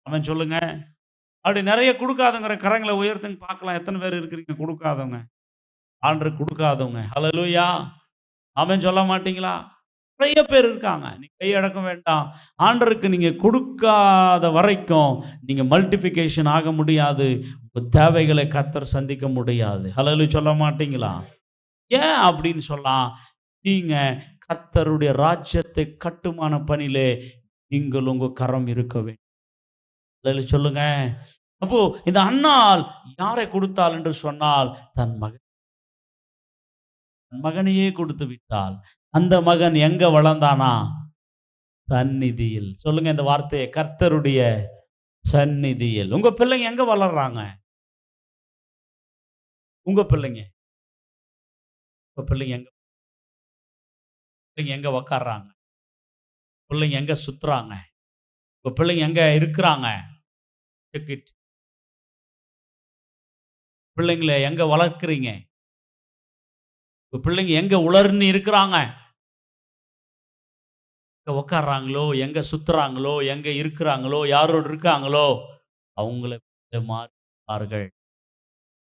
Speaker 1: அவன் சொல்லுங்க. அப்படி நிறைய கொடுக்காதவங்கிற கரங்களை உயர்த்துங்க பார்க்கலாம். எத்தனை பேர் இருக்கிறீங்க கொடுக்காதவங்க, ஆண்டு கொடுக்காதவங்க? ஹல்லேலூயா. அவன் சொல்ல மாட்டீங்களா? நிறைய பேர் இருக்காங்க. நீ கையடக்க வேண்டாம். ஆண்டருக்கு நீங்க கொடுக்காத வரைக்கும் நீங்க மல்டிபிகேஷன் ஆக முடியாது. உங்க தேவைகளை கர்த்தர் சந்திக்க முடியாது. ஹல்லேலூயா சொல்ல மாட்டீங்களா? ஏன் அப்படின்னு சொல்லலாம், நீங்க கர்த்தருடைய ராஜ்யத்தை கட்டுமான பணியிலே நீங்கள் உங்க கரம் இருக்க வேண்டும். சொல்லுங்க. அப்போ இந்த அன்னாள் யாரை கொடுத்தாள் என்று சொன்னால், தன் மகனையே கொடுத்து விட்டாள். அந்த மகன் எங்க வளர்ந்தானா? சந்நிதியில். சொல்லுங்க இந்த வார்த்தையை, கர்த்தருடைய சந்நிதியில். உங்க பிள்ளைங்க எங்க வளர்றாங்க? உங்க பிள்ளைங்க எங்க உக்காடுறாங்க? பிள்ளைங்க எங்க சுத்துறாங்க? உங்க பிள்ளைங்க எங்க இருக்கிறாங்க? பிள்ளைங்களை எங்க வளர்க்குறீங்க? பிள்ளைங்க எங்க உலர்ன்னு இருக்கிறாங்க? எங்க உக்காடுறாங்களோ, எங்க சுத்துறாங்களோ, எங்க இருக்கிறாங்களோ, யாரோடு இருக்காங்களோ அவங்களை மாறுவார்கள்.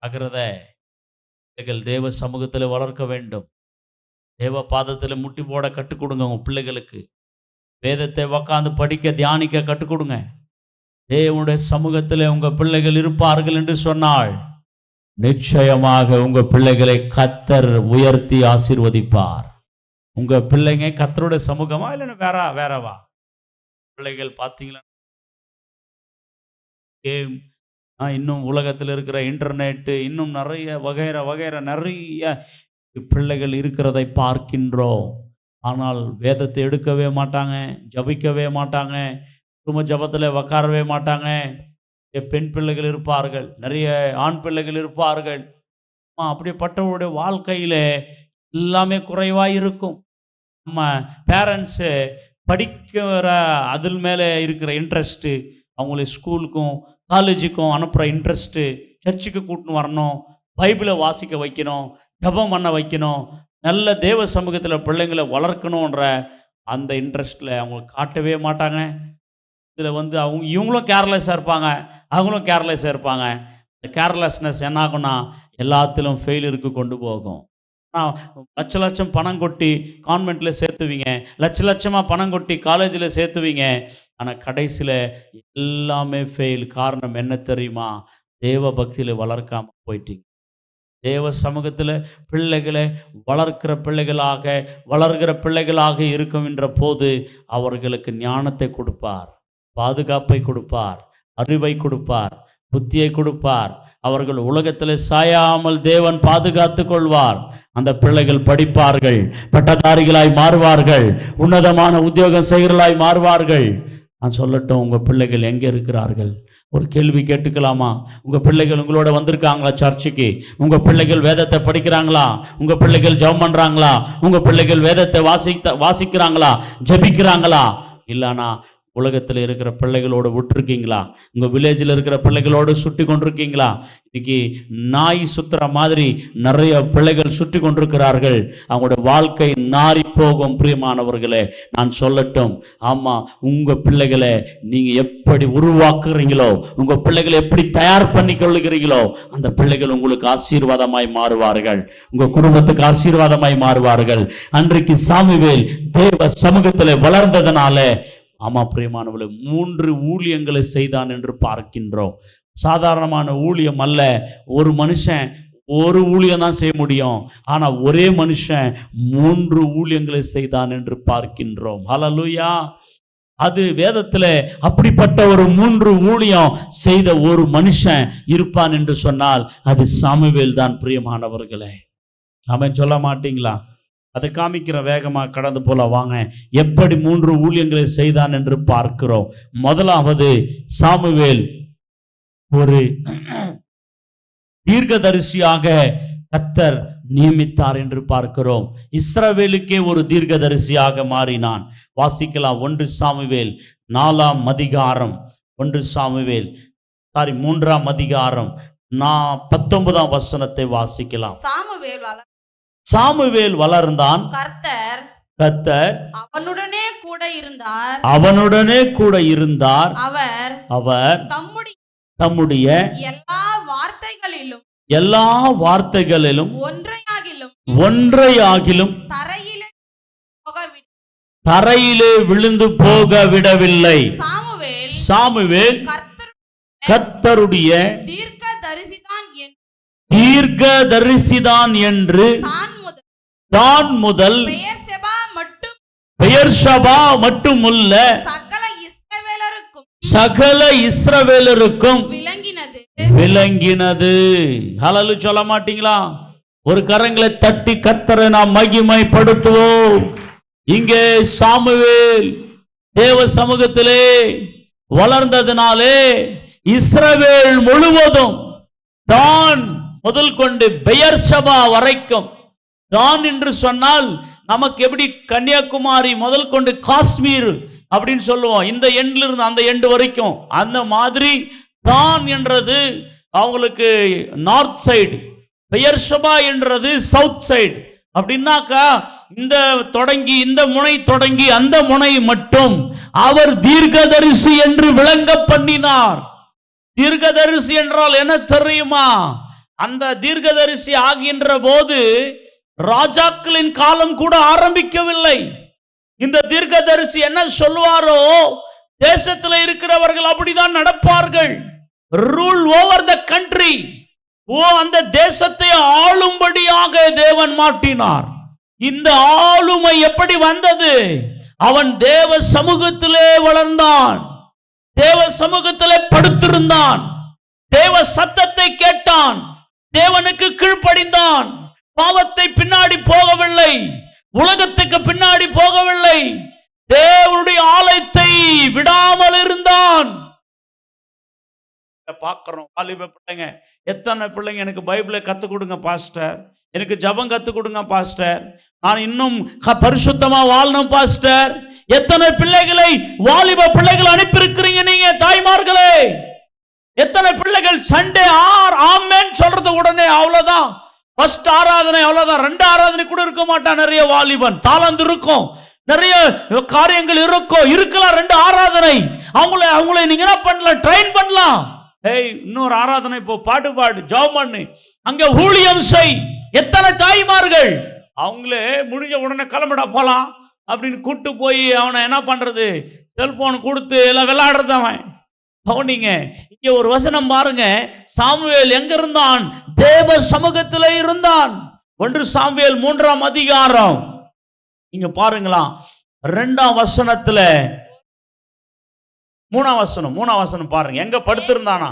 Speaker 1: அகிறத தேவ சமூகத்தில் வளர்க்க வேண்டும். தேவ பாதத்தில் முட்டி போட கற்றுக் கொடுங்க. உங்க பிள்ளைகளுக்கு வேதத்தை உக்காந்து படிக்க தியானிக்க கற்றுக் கொடுங்க. தேவனுடைய சமூகத்தில் உங்க பிள்ளைகள் இருப்பார்கள் என்று சொன்னால் நிச்சயமாக உங்க பிள்ளைகளை கர்த்தர் உயர்த்தி ஆசீர்வதிப்பார். உங்க பிள்ளைங்க கர்த்தருடைய சமூகமா இல்லைன்னா வேறவா? பிள்ளைகள் பார்த்தீங்களா, கேம், இன்னும் உலகத்தில் இருக்கிற இன்டர்நெட், இன்னும் நிறைய வகைர நிறைய பிள்ளைகள் இருக்கிறதை பார்க்கின்றோம். ஆனால் வேதத்தை எடுக்கவே மாட்டாங்க, ஜபிக்கவே மாட்டாங்க, குடும்ப ஜபத்தில் உக்காரவே மாட்டாங்க. பெண் பிள்ளைகள் இருப்பார்கள், நிறைய ஆண் பிள்ளைகள் இருப்பார்கள். அப்படிப்பட்டவருடைய வாழ்க்கையில் எல்லாமே குறைவாக இருக்கும். நம்ம பேரண்ட்ஸு படிக்கிற அதில் மேலே இருக்கிற இன்ட்ரெஸ்ட்டு, அவங்கள ஸ்கூலுக்கும் காலேஜுக்கும் அனுப்புகிற இன்ட்ரெஸ்ட்டு, சர்ச்சுக்கு கூட்டின்னு வரணும், பைபிளை வாசிக்க வைக்கணும், ஜபம் பண்ண வைக்கணும், நல்ல தேவ சமூகத்தில் பிள்ளைங்களை வளர்க்கணுன்ற அந்த இன்ட்ரெஸ்ட்டில் அவங்க காட்டவே மாட்டாங்க. இதில் இவங்களும் கேர்லெஸ்ஸாக இருப்பாங்க, அவங்களும் கேர்லெஸ்ஸாக இருப்பாங்க. இந்த கேர்லெஸ்னஸ் என்ன ஆகும்னா எல்லாத்திலும் ஃபெயிலியருக்கு கொண்டு போகும். லட்சம் பணம் கொட்டி கான்வென்ட்டில் சேர்த்துவீங்க, லட்சமாக பணம் கொட்டி காலேஜில் சேர்த்துவீங்க. ஆனால் கடைசியில் எல்லாமே ஃபெயில். காரணம் என்ன தெரியுமா? தேவ பக்தியில் வளர்க்காமல் போயிட்டீங்க. தேவ சமூகத்தில் பிள்ளைகளை வளர்கிற பிள்ளைகளாக இருக்கும்ன்ற போது அவர்களுக்கு ஞானத்தை கொடுப்பார், பாதுகாப்பை கொடுப்பார், அறிவை கொடுப்பார், புத்தியை கொடுப்பார். அவர்கள் உலகத்தில் சாயாமல் தேவன் பாதுகாத்து கொள்வார். அந்த பிள்ளைகள் படிப்பார்கள், பட்டதாரிகளாய் மாறுவார்கள், உன்னதமான உத்தியோகம் செய்கிறவர்களாய் மாறுவார்கள். நான் சொல்லட்டும், உங்கள் பிள்ளைகள் எங்கே இருக்கிறார்கள்? ஒரு கேள்வி கேட்டுக்கலாமா? உங்கள் பிள்ளைகள் உங்களோட வந்திருக்காங்களா சர்ச்சுக்கு? உங்கள் பிள்ளைகள் வேதத்தை படிக்கிறாங்களா? உங்கள் பிள்ளைகள் ஜெபம் பண்ணுறாங்களா? உங்கள் பிள்ளைகள் வேதத்தை வாசிக்கிறாங்களா, ஜெபிக்கிறாங்களா? இல்லைனா உலகத்தில் இருக்கிற பிள்ளைகளோடு விட்டுருக்கீங்களா? உங்கள் வில்லேஜில் இருக்கிற பிள்ளைகளோடு சுற்றி கொண்டிருக்கீங்களா? இன்னைக்கு நாய் சுற்றுற மாதிரி நிறைய பிள்ளைகள் சுற்றி கொண்டிருக்கிறார்கள். அவங்களுடைய வாழ்க்கை நாரி போகும். பிரியமானவர்களே, நான் சொல்லட்டும், ஆமாம், உங்கள் பிள்ளைகளை நீங்கள் எப்படி உருவாக்குறீங்களோ, உங்கள் பிள்ளைகளை எப்படி தயார் பண்ணி கொள்ளுகிறீங்களோ, அந்த பிள்ளைகள் உங்களுக்கு ஆசீர்வாதமாய் மாறுவார்கள், உங்கள் குடும்பத்துக்கு ஆசீர்வாதமாய் மாறுவார்கள். அன்றைக்கு சாமுவேல் தேவ சமூகத்தில் வளர்ந்ததனால, ஆமா பிரியமானவர்களே, 3 ஊழியங்களை செய்தான் என்று பார்க்கின்றோம். சாதாரணமான ஊழியம் அல்ல. ஒரு மனுஷன் ஒரு ஊழியம் தான் செய்ய முடியும். ஆனா ஒரே மனுஷன் 3 ஊழியங்களை செய்தான் என்று பார்க்கின்றோம். ஹல்லேலூயா. அது வேதத்துல அப்படிப்பட்ட ஒரு 3 ஊழியம் செய்த ஒரு மனுஷன் இருப்பான் என்று சொன்னால் அது சாமுவேல் தான். பிரியமானவர்களே, ஆமென் சொல்ல மாட்டீங்களா? அதை காமிக்கிற வேகமா கடந்து போல வாங்க. எப்படி 3 ஊழியங்களை செய்தான் என்று பார்க்கிறோம். முதலாவது, சாமுவேல் ஒரு தீர்க்கதரிசியாக கர்த்தர் நியமித்தார் என்று பார்க்கிறோம். இஸ்ரவேலுக்கே ஒரு தீர்க்கதரிசியாக மாறினான். வாசிக்கலாம் 1 சாமுவேல் 4ஆம் அதிகாரம், 1 சாமுவேல் 3ஆம் அதிகாரம் 19ஆம் வசனத்தை வாசிக்கலாம். சாமுவேல் வளர்ந்தான். கர்த்தர்
Speaker 2: அவனுடனே
Speaker 1: கூட இருந்தார். அவர் தம்முடைய எல்லா வார்த்தைகளிலும் ஒன்றையாகிலும் தரையிலே விழுந்து போக விடவில்லை. சாமுவேல் கர்த்தருடைய தீர்க்கதரிசிதான் என்று தான் முதல் பெயர்ஷபா மட்டுமல்ல சகல இஸ்ரவேலருக்கும் விளங்கினது. ஹல்லேலூயா சொல்ல மாட்டீங்களா? ஒரு கரங்களை தட்டி கர்த்தரை நாம் மகிமைப்படுத்துவோம். இங்கே சாமுவேல் தேவ சமூகத்திலே வளர்ந்ததினாலே இஸ்ரவேல் முழுவதும் தான் முதல் கொண்டு பெயர்ஷபா வரைக்கும், தான் என்று சொன்னால் நமக்கு எப்படி கன்னியாகுமரி முதல் கொண்டு காஷ்மீர் அப்படின்னு சொல்லுவோம், இந்த எண்ட்ல இருந்து அந்த எண்டு வரைக்கும், அந்த மாதிரி தான் என்றது அவங்களுக்கு நார்த் சைடு, பெயர்ஷபா என்றது சவுத் சைடு. அப்படின்னாக்கா இந்த தொடங்கி இந்த முனை தொடங்கி அந்த முனை மட்டும் அவர் தீர்க்கதரிசி என்று விளங்க பண்ணினார். தீர்க்கதரிசி என்றால் என்ன தெரியுமா? அந்த தீர்க்கதரிசி ஆகின்ற போது ராஜாக்களின் காலம் கூட ஆரம்பிக்கவில்லை. இந்த தீர்க்கதரிசி என்ன சொல்லுவாரோ தேசத்தில் இருக்கிறவர்கள் அப்படிதான் நடப்பார்கள். Rule over the country. அந்த தேசத்தை ஆளும்படியாக தேவன் மாட்டினார். இந்த ஆளுமை எப்படி வந்தது? அவன் தேவ சமூகத்திலே வளர்ந்தான், தேவ சமூகத்திலே படுத்திருந்தான், தேவ சத்தத்தை கேட்டான், தேவனுக்கு கீழ்ப்படிந்தான், பாவத்தை பின்னாடி போகவில்லை, உலகத்துக்கு பின்னாடி போகவில்லை, தேவனுடைய ஆலயத்தை விடாமல் இருந்தான். பார்க்கிறோம் வாலிப பிள்ளைங்க, எத்தனை பிள்ளைங்க எனக்கு பைபிளை கற்றுக் கொடுங்க பாஸ்டர், எனக்கு ஜபம் கற்றுக் கொடுங்க பாஸ்டர், நான் இன்னும் பரிசுத்தமா வாழணும் பாஸ்டர். எத்தனை பிள்ளைகளை வாலிப பிள்ளைகள் அனுப்பியிருக்கிறீங்க நீங்க தாய்மார்களே? எத்தனை பிள்ளைகள் சண்டே ஆமென் சொல்றது உடனே அவ்வளவுதான், ஃபர்ஸ்ட் ஆராதனை அவ்வளவுதான், 2 ஆராதனை கூட இருக்க மாட்டான். நிறைய வாலிபன் தாளந்து இருக்கும், நிறைய காரியங்கள் இருக்கும், இருக்கலாம் 2 ஆராதனை. அவங்களை நீங்க என்ன பண்ணலாம்? ட்ரெயின் பண்ணலாம். இன்னொரு ஆராதனை போ, பாட்டு பாடு, ஜாப் பண்ணு, அங்க ஊழியம் செய். எத்தனை தாய்மார்கள் அவங்களே முடிஞ்ச உடனே கிளம்பிட போலாம் அப்படின்னு கூட்டு போய் அவனை என்ன பண்றது? செல்போன் கொடுத்து எல்லாம் விளையாடுறது. அவன் நீங்க இங்க ஒரு வசனம் பாருங்க, சாமுவேல் எங்க இருந்தான்? தேவ சமூகத்தில் இருந்தான். 1 சாமுவேல் 3ஆம் அதிகாரம் இங்க பாருங்களா, 2ஆம் வசனத்துல 3ஆம் வசனம் பாருங்க, எங்க படுத்திருந்தானா?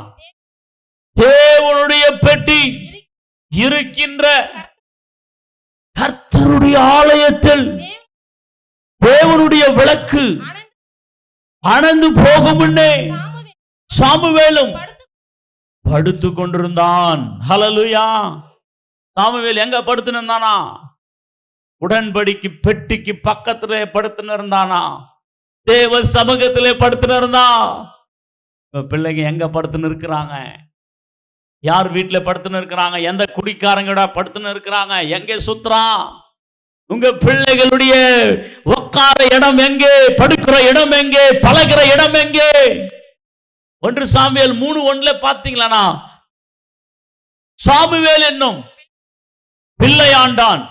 Speaker 1: தேவனுடைய பெட்டி இருக்கின்ற கர்த்தருடைய ஆலயத்தில் தேவனுடைய விளக்கு அணைந்து போகும் முன்னே சாமுவேலும் படுத்து கொண்டிருந்தான். ஹல்லேலூயா. சாமுவேல் எங்க படுத்துனானா? உடன்படிக்கை பெட்டிக்கு பக்கத்திலே படுத்துன்னு இருந்தானா? தேவ சமூகத்திலே படுத்துன்னு இருந்தா. பிள்ளைங்க எங்க படுத்துன்னு இருக்கிறாங்க? யார் வீட்டுல படுத்துன்னு இருக்கிறாங்க? எந்த குடிக்காரங்கடா படுத்துன்னு இருக்கிறாங்க? எங்கே சுத்துறான்? உங்க பிள்ளைகளுடைய உட்கார இடம் எங்கே? படுக்கிற இடம் எங்கே? பழகிற இடம் எங்கே? 1 சாமுவேல் 3:1 பாத்தீங்களா? சாமுவேல் என்னும் பிள்ளையாண்டான்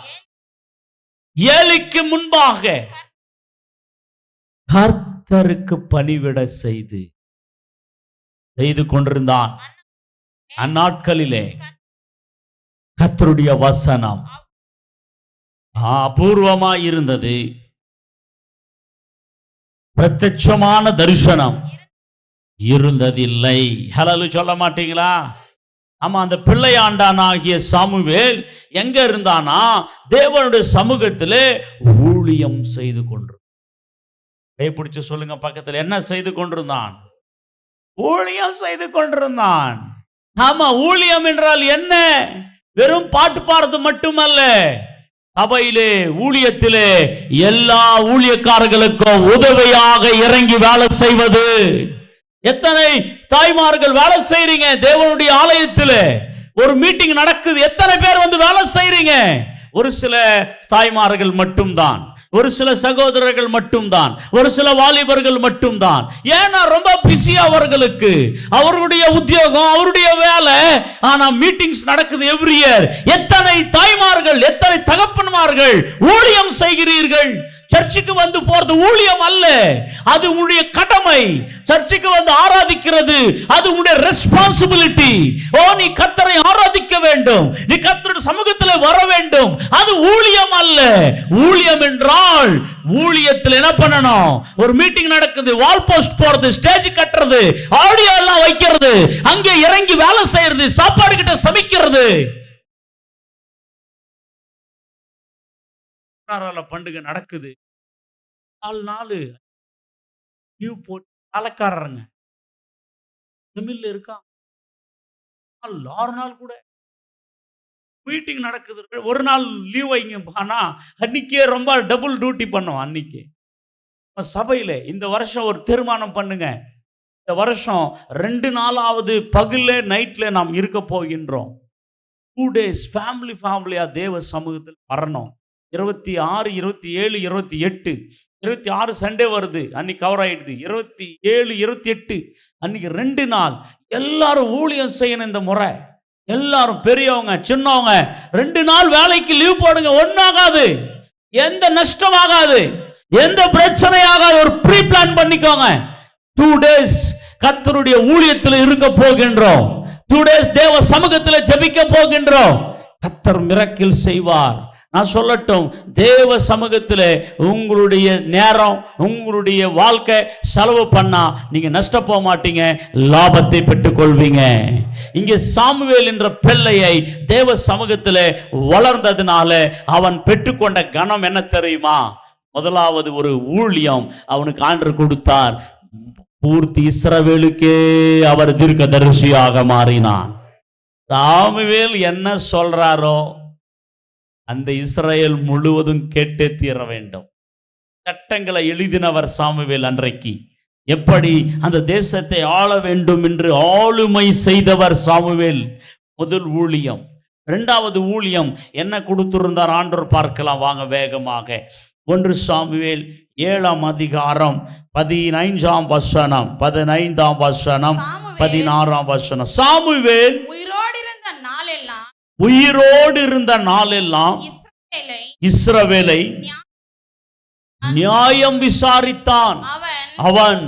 Speaker 1: ஏலிக்கு முன்பாக கர்த்தருக்கு பணிவிட செய்து கொண்டிருந்தான். அந்நாட்களிலே கர்த்தருடைய வசனம் அபூர்வமா இருந்தது. பிரத்யட்சமான தரிசனம் இருந்ததில்லை. ஹல்லேலூயா சொல்ல மாட்டீங்களா? ஆமா, அந்த பிள்ளையாண்டானாகிய சாமுவேல் எங்க இருந்தானா? தேவனுடைய சமூகத்திலே ஊழியம் செய்து கொண்டு. பிடிச்சு சொல்லுங்க பக்கத்தில், என்ன செய்து கொண்டிருந்தான்? ஊழியம் செய்து கொண்டிருந்தான். ஆமா, ஊழியம் என்றால் என்ன? வெறும் பாட்டு பாடுறது மட்டுமல்ல, சபையிலே ஊழியத்திலே எல்லா ஊழியக்காரர்களுக்கும் உதவியாக இறங்கி வேலை செய்வது. எத்தனை தாய்மார்கள் வேலை செய்றீங்க? தேவனுடைய ஆலயத்தில் ஒரு மீட்டிங் நடக்குது, எத்தனை பேர் வந்து வேலை செய்றீங்க? ஒரு சில தாய்மார்கள் மட்டும்தான், ஒரு சில சகோதரர்கள் மட்டும்தான், ஒரு சில வாலிபர்கள் மட்டும்தான். ஏன்னா ரொம்ப பிஸி அவர்களுக்கு, அவர்களுடைய உத்தியோகம், அவருடைய வேலை. ஆனா மீட்டிங்ஸ் நடக்குது எவ்ரி இயர். எத்தனை தாய்மார்கள், எத்தனை தகப்பன்மார்கள் ஊழியம் செய்கிறீர்கள்? சர்ச்சுக்கு வந்து போறது ஊழியம் அல்ல, அது உங்களுடைய கடமை. சர்ச்சுக்கு வந்து ஆராதிக்கிறது அது உங்களுடைய ரெஸ்பான்சிபிலிட்டி. ஓ, நீ கர்த்தரை ஆராதிக்க வேண்டும், நீ கர்த்தருடைய சமூகத்தில் வர வேண்டும், அது ஊழியம் அல்ல. ஊழியம் என்றால் ஊழியத்தில் என்ன பண்ணணும்? ஒரு மீட்டிங் நடக்குது, வால் போஸ்ட் போறது, ஸ்டேஜ் கட்டுறது, ஆடியோ எல்லாம் வைக்கிறது, அங்கே இறங்கி வேலை செய்யறது, சாப்பாடு கிட்ட சமைக்கிறது. பண்டிகை நடக்குது, 4 நாள் லீவ் போட்டு வேலைக்காரங்க தமிழ்ல இருக்கா, 6 நாள் கூட மீட்டிங் நடக்குது, ஒரு நாள் லீவ் வைங்க. ஆனா அன்னைக்கே ரொம்ப டபுள் டியூட்டி பண்ணோம். அன்னைக்கு சபையில இந்த வருஷம் ஒரு தீர்மானம் பண்ணுங்க, இந்த வருஷம் 2 நாளாவது பகல்ல நைட்ல நாம் இருக்க போகின்றோம். 2 days ஃபேமிலியா தேவ சமூகத்தில் வரணும். 26, 27, 28, 26 சண்டே வருது, அன்னைக்கு கவர் ஆயிடுது. 27, 28 அன்னைக்கு 2 நாள் எல்லாரும் ஊழியம் செய்யணும். இந்த முறை எல்லாரும் பெரியவங்க சின்னவங்க 2 நாள் வேலைக்கு லீவ் போடுங்க. ஒன்னாகாது, எந்த நஷ்டம் ஆகாது, எந்த பிரச்சனை ஆகாது. ஒரு ப்ரீ பிளான் பண்ணிக்கோங்க. 2 days கர்த்தருடைய ஊழியத்தில் இருக்க போகின்றோம். 2 days தேவ சமூகத்தில் ஜெபிக்க போகின்றோம். கர்த்தர் மிரக்கிள் செய்வார். நான் சொல்லட்டும், தேவ சமூகத்தில் உங்களுடைய நேரம், உங்களுடைய வாழ்க்கை செலவு பண்ணா நீங்க நஷ்ட போக மாட்டீங்க, லாபத்தை பெற்றுக் கொள்வீங்க. இங்கே சாமுவேல் என்ற பிள்ளையை தேவ சமூகத்தில் வளர்ந்ததுனால அவன் பெற்றுக்கொண்ட கனம் என்ன தெரியுமா? முதலாவது ஒரு ஊழியம் அவனுக்கு ஆண்டவர் கொடுத்தார். பூர்த்தி இஸ்ரவேலுக்கே அவர் தீர்க்கதரிசியாக மாறினான். சாமுவேல் என்ன சொல்றாரோ அந்த இஸ்ரவேல் முழுவதும் கேட்டே தீர வேண்டும். சட்டங்களை எழுதினவர் சாமுவேல். அன்றைக்கு எப்படி அந்த தேசத்தை ஆள வேண்டும் என்று ஆளுமை செய்தவர் சாமுவேல். முதல் ஊழியம். 2வது ஊழியம் என்ன கொடுத்திருந்தார் ஆண்டவர் பார்க்கலாம் வாங்க வேகமாக. 1 சாமுவேல் 7ஆம் அதிகாரம் 15ஆம் வசனம், 15ஆம் வசனம், 16ஆம் வசனம். சாமுவேல் உயிரோடு இருந்த நாளெல்லாம் இஸ்ரவேலை நியாயம் விசாரித்தான். அவன்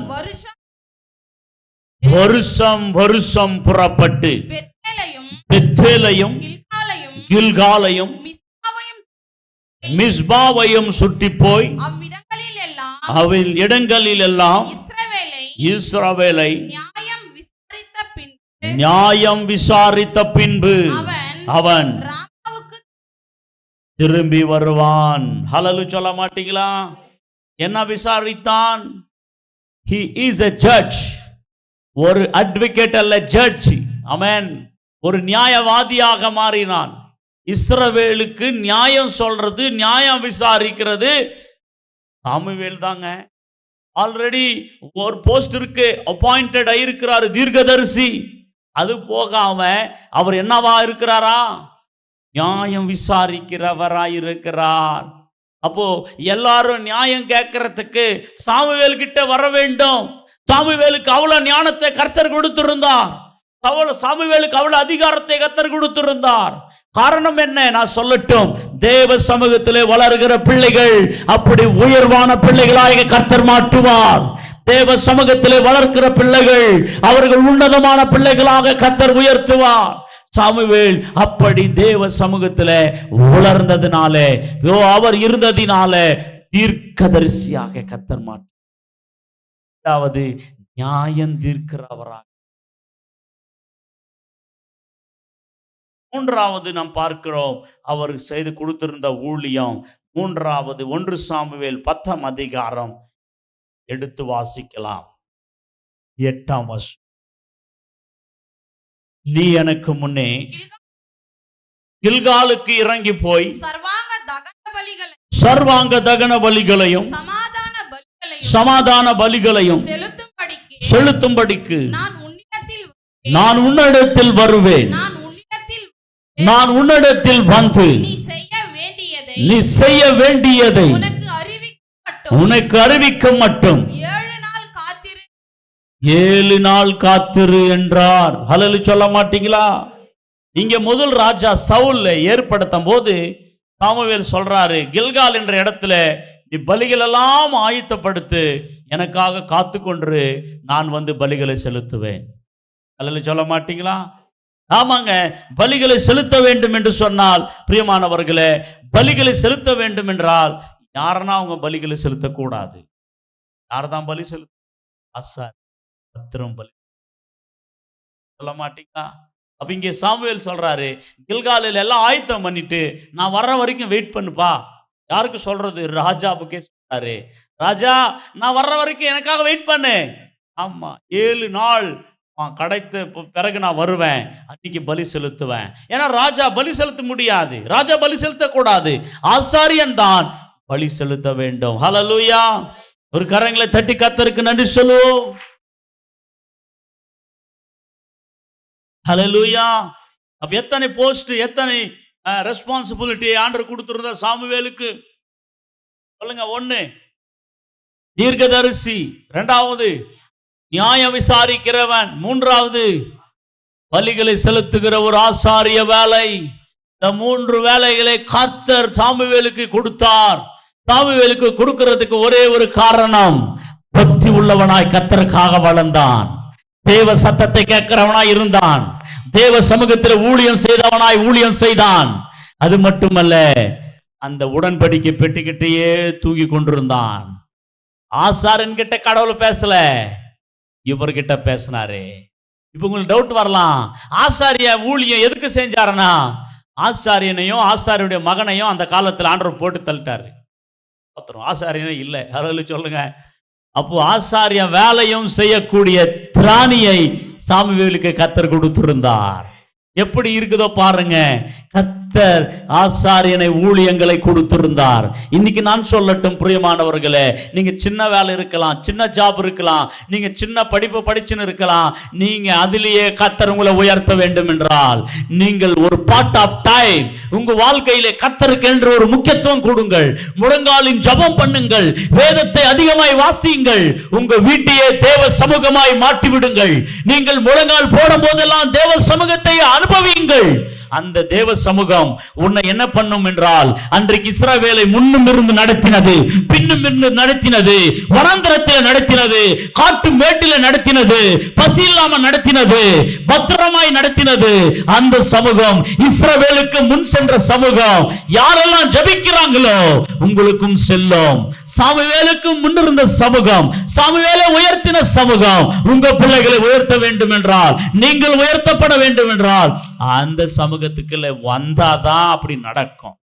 Speaker 1: வருஷம் வருஷம் புறப்பட்டு பெத்தேலையும் கில்காலையும் மிஸ்பாவையும் சுற்றி போய் அவன் இடங்களில் எல்லாம் இஸ்ரவேலை நியாயம் விசாரித்த பின்பு அவன் திரும்பி வருவான். ஹல்லேலூயா சொல்ல மாட்டீங்களா? என்ன விசாரித்தான்? He is a judge. ஒரு அட்வொகேட் அல்ல, ஜட்ஜ். ஆமென். ஒரு நியாயவாதியாக மாறினான். இஸ்ரவேலுக்கு நியாயம் சொல்றது, நியாயம் விசாரிக்கிறது சாமுவேல் தாங்க. ஆல்ரெடி ஒரு போஸ்ட் இருக்கு, அப்பாயிண்டட் ஆயிருக்கிறாரு தீர்க்கதரிசி. அது போகாம அவர் என்னவா இருக்கிறாரா? நியாயம் விசாரிக்கிறவராயிருக்கிறார். அப்போ எல்லாரும் நியாயம் கேட்கறதுக்கு சாமுவேல் கிட்ட வர வேண்டும். சாமுவேலுக்கு அவ்வளவு ஞானத்தை கர்த்தர் கொடுத்திருந்தார். சாமுவேலுக்கு அவ்வளவு அதிகாரத்தை கர்த்தர் கொடுத்திருந்தார். காரணம் என்ன? நான் சொல்லட்டும், தேவ சமூகத்திலே வளர்கிற பிள்ளைகள் அப்படி உயர்வான பிள்ளைகளாக கர்த்தர் மாற்றுவார். தேவ சமூகத்திலே வளர்க்கிற பிள்ளைகள் அவர்கள் உன்னதமான பிள்ளைகளாக கர்த்தர் உயர்த்துவார். சாமுவேல் அப்படி தேவ சமூகத்துல உலர்ந்ததினாலே, அவர் இருந்ததினாலே தீர்க்கதரிசியாக கர்த்தர் மாட்டார். அதாவது நியாயம் தீர்க்கிறவராக. மூன்றாவது நாம் பார்க்கிறோம் அவர் செய்து கொடுத்திருந்த ஊழியம். மூன்றாவது 1 சாமுவேல் 10ஆம் அதிகாரம் எடுத்து வாசிக்கலாம். 8ஆம் வசனம். நீ எனக்கு முன்னே கில்காலுக்கு இறங்கி போய் சர்வாங்க தகன பலிகளையும் சமாதான பலிகளையும் செலுத்தும்படிக்கு நான் உன்னிடத்தில் வருவேன். நான் உன்னிடத்தில் வந்து நீ செய்ய வேண்டியதை உனக்கு அறிவிக்க மட்டும் 7 நாள் காத்திரு என்றார். ஹல்லேலூயா சொல்ல மாட்டீங்களா? இங்க முதல் ராஜா சவுல் ஏற்படுத்தும் போது சாமுவேல் சொல்றாரு, கில்கால் என்ற இடத்துல நீ பலிகள் எல்லாம் ஆயத்தப்படுத்து, எனக்காக காத்து கொண்டு நான் வந்து பலிகளை செலுத்துவேன். ஹல்லேலூயா சொல்ல மாட்டீங்களா? ஆமாங்க, பலிகளை செலுத்த வேண்டும் என்று சொன்னால் பிரியமானவர்களே, பலிகளை செலுத்த வேண்டும் என்றால் யாருன்னா அவங்க பலிகளை செலுத்தக்கூடாது. யார்தான் பலி செலுத்த? ஆசாரி பத்திரம் பலி சொல்ல மாட்டீங்களா? அப்ப இங்கே சாமுவேல் சொல்றாரு, கில்காலில் எல்லாம் ஆயத்தம் பண்ணிட்டு நான் வர்ற வரைக்கும் வெயிட் பண்ணுப்பா. யாருக்கு சொல்றது? ராஜாவுக்கே சொல்றாரு, ராஜா நான் வர்ற வரைக்கும் எனக்காக வெயிட் பண்ணு. ஆமா, 7 நாள் கடைத்த பிறகு நான் வருவேன், அன்னைக்கு பலி செலுத்துவேன். ஏன்னா ராஜா பலி செலுத்த முடியாது, ராஜா பலி செலுத்தக்கூடாது, ஆசாரியன் தான் பலி செலுத்த வேண்டும். ஹல்லேலூயா! ஒரு கரங்களை தட்டி கர்த்தருக்கு நன்றி சொல்லுவோம். ஹல்லேலூயா! அப்ப எத்தனை போஸ்ட், எத்தனை ரெஸ்பான்சிபிலிட்டி ஆண்டவர் கொடுத்திருந்த சாமுவேலுக்கு சொல்லுங்க. 1 தீர்க்கதரிசி, 2வது நியாயம் விசாரிக்கிறவன், 3வது பலிகளை செலுத்துகிற ஒரு ஆசாரிய வேலை. இந்த 3 வேலைகளை கர்த்தர் சாமுவேலுக்கு கொடுத்தார். சாமுவேலுக்கு கொடுக்கிறதுக்கு ஒரே ஒரு காரணம், பக்தி உள்ளவனாய் கர்த்தருக்காக வளர்ந்தான், தேவ சத்தத்தை கேட்கிறவனாய் இருந்தான், தேவ சமூகத்தில் ஊழியம் செய்தவனாய் ஊழியம் செய்தான். அது மட்டுமல்ல, அந்த உடன்படிக்கை பெட்டிக்கிட்டேயே தூங்கி கொண்டிருந்தான். ஆசாரன் கிட்ட கடவுள் பேசல, இவர்கிட்ட பேசினாரு. இப்ப உங்களுக்கு டவுட் வரலாம், ஆசாரிய ஊழியம் எதுக்கு செஞ்சாருன்னா, ஆசாரியனையும் ஆசாரியுடைய மகனையும் அந்த காலத்தில் ஆண்டவர் போட்டு தள்ளிட்டாரு. ஆசாரியனே இல்லை. ஹல்லேலூயா சொல்லுங்க. அப்போ ஆசாரிய வேலையும் செய்யக்கூடிய திராணியை சாமுவேலுக்கு கர்த்தர் கொடுத்திருந்தார். எப்படி இருக்குதோ பாருங்க, கர்த்தர் ஆசாரியனை ஊழியங்களை கொடுத்திருந்தார். இன்னைக்கு நான் சொல்லட்டும் பிரியமானவர்களே, நீங்க சின்ன வேலை இருக்கலாம், சின்ன ஜாப் இருக்கலாம், நீங்க சின்ன படிப்பு படிச்சுன்னு இருக்கலாம், நீங்க அதிலேயே கர்த்தர் உங்களை உயர்த்த வேண்டும் என்றால் நீங்கள் ஒரு பார்ட் ஆஃப் டைம் உங்க வாழ்க்கையிலே கர்த்தருக்கு என்று ஒரு முக்கியத்துவம் கொடுங்கள். முழங்காலின் ஜெபம் பண்ணுங்கள், வேதத்தை அதிகமாய் வாசியுங்கள், உங்க வீட்டையே தேவ சமூகமாய் மாற்றி விடுங்கள். நீங்கள் முழங்கால் போடும் போதெல்லாம் தேவ சமூகத்தை அனுபவியுங்கள். அந்த தேவ சமூகம் உன்னை என்ன பண்ணும் என்றால், அன்றைக்கு இஸ்ரவேலை முன்னும் இருந்து நடத்தினது, பின்னும் இருந்து நடத்தினது, வனாந்தரத்தில் நடத்தினது, காட்டு மேட்டில் நடத்தினது, பசி இல்லாம நடத்தினது, பத்திரமாய் நடத்தினது. அந்த சமூகம் இஸ்ரவேலுக்கு முன் சென்ற சமூகம். யாரெல்லாம் ஜெபிக்கிறாங்களோ உங்களுக்கும் செல்லும். சாமுவேலுக்கு முன்னிருந்த சமூகம், சாமுவேலை உயர்த்தின சமூகம் உங்க பிள்ளைகளை உயர்த்த வேண்டும் என்றால், நீங்கள் உயர்த்தப்பட வேண்டும் என்றால் அந்த சமூகத்துக்குள்ள வந்தாதான் அப்படி நடக்கும்.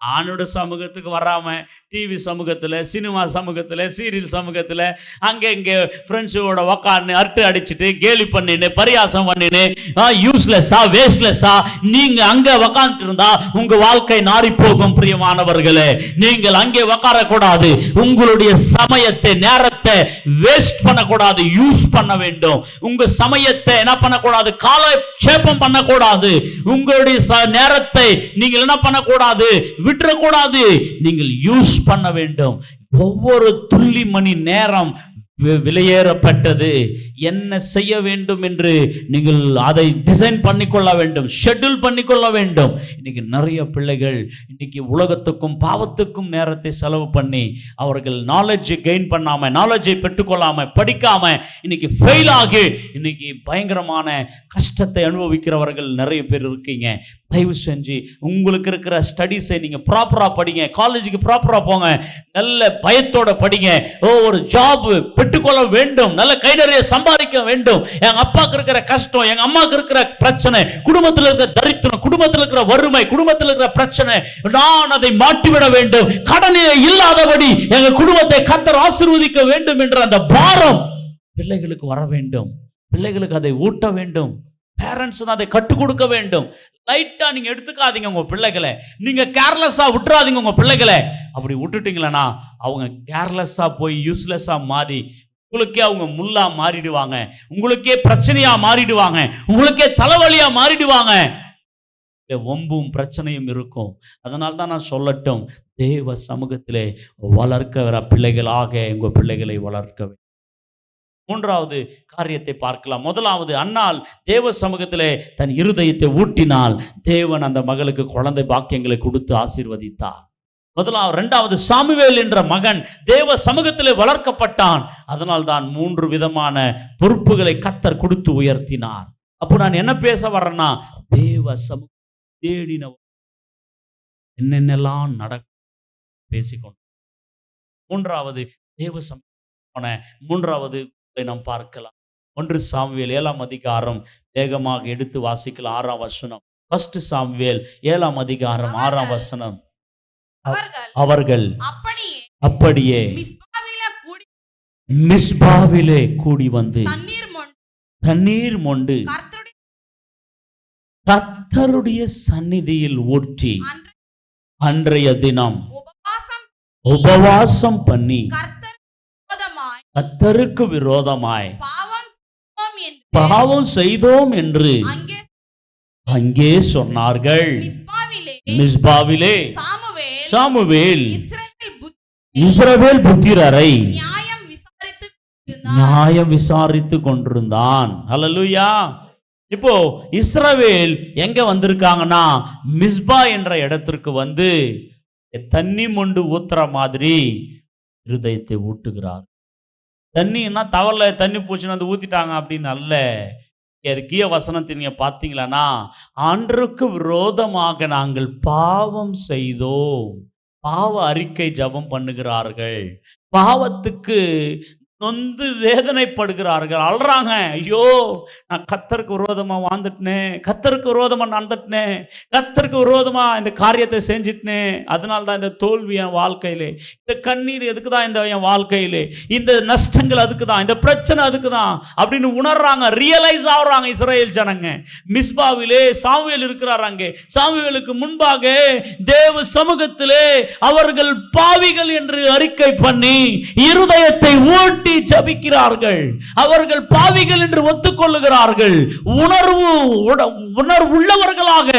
Speaker 1: ஆணோட சமூகத்துக்கு வராம டிவி சமூகத்தில், சினிமா சமூகத்தில், சீரியல் சமூகத்தில் அங்கே இங்கே ஃப்ரெண்ட்ஸோட உக்காந்து அரட்டை அடிச்சுட்டு கேலி பண்ணின்னு பரியாசம் பண்ணின்னு யூஸ்லெஸ்ஸா வேஸ்ட்லெஸ்ஸா நீங்க அங்கே உக்காந்துட்டு இருந்தா உங்க வாழ்க்கை நாரி போகும். பிரியமானவர்களே, நீங்கள் அங்கே உக்காரக்கூடாது. உங்களுடைய சமயத்தை, நேரத்தை வேஸ்ட் பண்ணக்கூடாது, யூஸ் பண்ண வேண்டும். உங்க சமயத்தை என்ன பண்ணக்கூடாது, காலட்சேபம் பண்ணக்கூடாது. உங்களுடைய நேரத்தை நீங்கள் என்ன பண்ணக்கூடாது, விட்டுறக்கூடாது, நீங்கள் யூஸ் பண்ண வேண்டும். ஒவ்வொரு துள்ளி மணி நேரம் விலையேறப்பட்டது. என்ன செய்ய வேண்டும் என்று நீங்கள் அதை டிசைன் பண்ணிக்கொள்ள வேண்டும், ஷெட்யூல் பண்ணிக்கொள்ள வேண்டும். இன்னைக்கு நிறைய பிள்ளைகள் இன்னைக்கு உலகத்துக்கும் பாவத்துக்கும் நேரத்தை செலவு பண்ணி அவர்கள் நாலேஜை கெயின் பண்ணாம, நாலேஜை பெற்றுக்கொள்ளாம, படிக்காம இன்னைக்கு ஃபெயில் ஆகி இன்னைக்கு பயங்கரமான கஷ்டத்தை அனுபவிக்கிறவர்கள் நிறைய பேர் இருக்கீங்க. தயவு செஞ்சு உங்களுக்கு இருக்கிற ஸ்டடீஸை நீங்க ப்ராப்பரா படிங்க, காலேஜுக்கு ப்ராப்பரா போங்க, நல்ல பயத்தோட படிங்க. ஒரு ஜாப் பெற்றுக்கொள்ள வேண்டும், நல்ல கை நிறைய சம்பாதிக்க வேண்டும். எங்க அப்பாவுக்கு இருக்கிற கஷ்டம், எங்க அம்மாவுக்கு இருக்கிற பிரச்சனை, குடும்பத்தில் இருக்கிற தரித்திரம், குடும்பத்தில் இருக்கிற வறுமை, குடும்பத்தில் இருக்கிற பிரச்சனை, நான் அதை மாற்றிவிட வேண்டும், கடனே இல்லாதபடி எங்க குடும்பத்தை கர்த்தர் ஆசீர்வதிக்க வேண்டும் என்ற அந்த பாரம் பிள்ளைகளுக்கு வர வேண்டும். பிள்ளைகளுக்கு அதை ஊட்ட வேண்டும். பேரண்ட்ஸ் தான் அதை கற்றுக் கொடுக்க வேண்டும். லைட்டா நீங்க எடுத்துக்காதீங்க உங்க பிள்ளைகளை, நீங்க கேர்லெஸ்ஸா விட்டுறாதீங்க உங்க பிள்ளைகளை. அப்படி விட்டுட்டீங்களா அவங்க கேர்லெஸ்ஸா போய் யூஸ்லெஸ்ஸா மாறி உங்களுக்கே அவங்க முள்ளா மாறிடுவாங்க, உங்களுக்கே பிரச்சனையா மாறிடுவாங்க, உங்களுக்கே தலைவலியா மாறிடுவாங்க. ஒம்பும் பிரச்சனையும் இருக்கும். அதனால தான் நான் சொல்லட்டும், தேவ சமூகத்திலே வளர்க்க வர பிள்ளைகளாக உங்க பிள்ளைகளை வளர்க்க வேண்டும். மூன்றாவது காரியத்தை பார்க்கலாம். முதலாவது, அன்னாள் தேவ சமூகத்திலே தன் இருதயத்தை ஊட்டினால் தேவன் அந்த மகளுக்கு குழந்தை பாக்கியங்களை கொடுத்து ஆசீர்வதித்தார். முதலாவது. இரண்டாவது, சாமுவேல் என்ற மகன் தேவ சமூகத்திலே வளர்க்கப்பட்டான். அதனால் தான் 3 விதமான பொறுப்புகளை கர்த்தர் கொடுத்து உயர்த்தினார். அப்போ நான் என்ன பேச வர்றேன்னா, தேவ சமூகம் தேடின என்னென்னலாம் பேசிக்கொண்டு. மூன்றாவது, தேவ சமூகம் மூன்றாவது நாம் பார்க்கலாம். 1 சாமுவேல் 7ஆம் அதிகாரம் வேகமாக எடுத்து வாசிக்கலாம். 6ஆம் வசனம். 1 சாமுவேல் 7ஆம் அதிகாரம் 6ஆம் வசனம். அவர்கள் அப்படியே மிஸ்பாவிலே கூடி வந்து தண்ணீர் மொண்டு கர்த்தருடைய சந்நிதியில் ஊற்றி அன்றைய தினம் உபவாசம் பண்ணி கர்த்தருக்கு விரோதமாய் பாவம் செய்தோம் என்று அங்கே சொன்னார்கள். மிஸ்பாவிலே சாமுவேல் இஸ்ரவேல் புத்திரரை நியாயம் விசாரித்து கொண்டிருந்தான். ஹல்லேலூயா. இப்போ இஸ்ரவேல் எங்க வந்திருக்காங்கன்னா, மிஸ்பா என்ற இடத்திற்கு வந்து தண்ணி மொண்டு ஊத்துற மாதிரி இருதயத்தை ஊட்டுகிறார். தண்ணின்னா தவறுல தண்ணி பூச்சின்னு வந்து ஊத்திட்டாங்க அப்படின்னு அல்ல. அது கீழ வசனத்தை நீங்க பார்த்தீங்களா, ஆண்டவருக்கு விரோதமாக நாங்கள் பாவம் செய்தோம். பாவ அறிக்கை ஜெபம் பண்ணுகிறார்கள். பாவத்துக்கு நொந்து வேதனைப்படுகிறார்கள், அல்றாங்க. ஐயோ, நான் கர்த்தருக்கு விரோதமா வாழ்ந்துட்டேன், கர்த்தருக்கு விரோதமா நடந்துட்டேன், கர்த்தருக்கு விரோதமா இந்த காரியத்தை செஞ்சுட்டேன். அதனால தான் இந்த தோல்வி என் வாழ்க்கையிலே, இந்த கண்ணீர் எதுக்கு தான் இந்த என் வாழ்க்கையிலே, இந்த நஷ்டங்கள் அதுக்கு தான், இந்த பிரச்சனை அதுக்கு தான் அப்படின்னு உணர்றாங்க, ரியலைஸ் ஆகுறாங்க இஸ்ரவேல் ஜனங்க. மிஸ்பாவிலே சாமுவேல் இருக்கிறார். அங்கே சாமுவேலுக்கு முன்பாக தேவ சமூகத்திலே அவர்கள் பாவிகள் என்று அறிக்கை பண்ணி இருதயத்தை ஊட்டி ஜபிக்கிறார்கள். அவர்கள் பாவிகள் என்று ஒத்துக்கொள்ளுகிறார்கள். உணர்வு உள்ளவர்களாக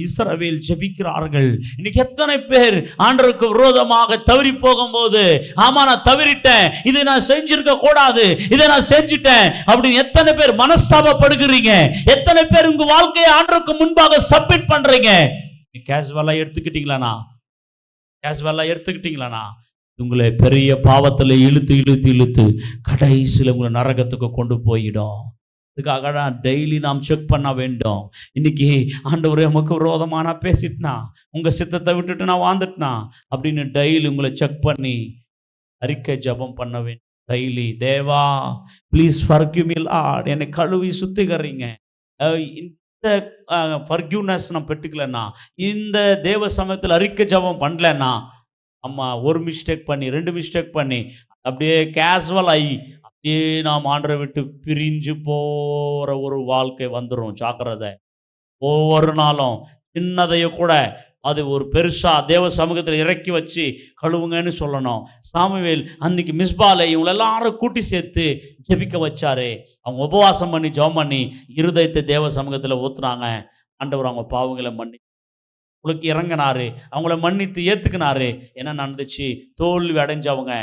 Speaker 1: இஸ்ரவேல் ஜெபிக்கிறார்கள். இன்னைக்கு எத்தனை பேர் ஆண்டவருக்கு விரோதமாக தவறி போகும்போது, ஆமா நான் தவறிட்டேன், இதை நான் செஞ்சிருக்க கூடாது, இதை நான் செஞ்சுட்டேன் அப்படின்னு எத்தனை பேர் மனஸ்தாபப்படுகிறீங்க? எத்தனை பேர் உங்க வாழ்க்கையை ஆண்டவருக்கு முன்பாக சப்மிட் பண்றீங்க? கேஷுவலா எடுத்துக்கிட்டீங்களா? உங்களை பெரிய பாவத்தில் இழுத்து கடைசியில் உங்களை நரகத்துக்கு கொண்டு போயிடும். இதுக்காக தான் டெய்லி நாம் செக் பண்ண வேண்டும். இன்னைக்கு ஆண்டவரே நமக்கு விரோதமாக நான் பேசிட்டேனா, உங்கள் சித்தத்தை விட்டுட்டு நான் வாழ்ந்துட்டேனா அப்படின்னு டெய்லி உங்களை செக் பண்ணி அறிக்கை ஜெபம் பண்ண வேண்டும். Daily, Deva please forgive me Lord, என்னை கழுவி சுத்திகரிங்க. இந்த ஃபர்கிவ்னஸ் நான் பெற்றுக்கலன்னா, இந்த தேவ சமயத்தில் அறிக்கை ஜெபம் பண்ணலன்னா, அம்மா ஒரு மிஸ்டேக் பண்ணி 2 மிஸ்டேக் பண்ணி அப்படியே கேஷுவல் ஆகி அப்படியே நாம் ஆண்டரை விட்டு பிரிஞ்சு போகிற ஒரு வாழ்க்கை வந்துடும். ஜாக்கிரதை. ஒவ்வொரு நாளும் சின்னதைய கூட அது ஒரு பெருசா தேவ சமூகத்தில் இறக்கி வச்சு கழுவுங்கன்னு சொல்லணும். சாமுவேல் அன்னைக்கு மிஸ்பாலை இவங்க எல்லாரும் கூட்டி சேர்த்து ஜெபிக்க வச்சாரு. அவங்க உபவாசம் பண்ணி ஜெபம் பண்ணி இருதயத்தை தேவ சமூகத்தில் ஊத்துனாங்க. ஆண்டவர் அவங்க பாவங்களை பண்ணி உங்களுக்கு இறங்கினாரு, அவங்கள மன்னித்து ஏத்துக்கினாரு. என்ன நடந்துச்சு? தோல்வி அடைஞ்சவங்க,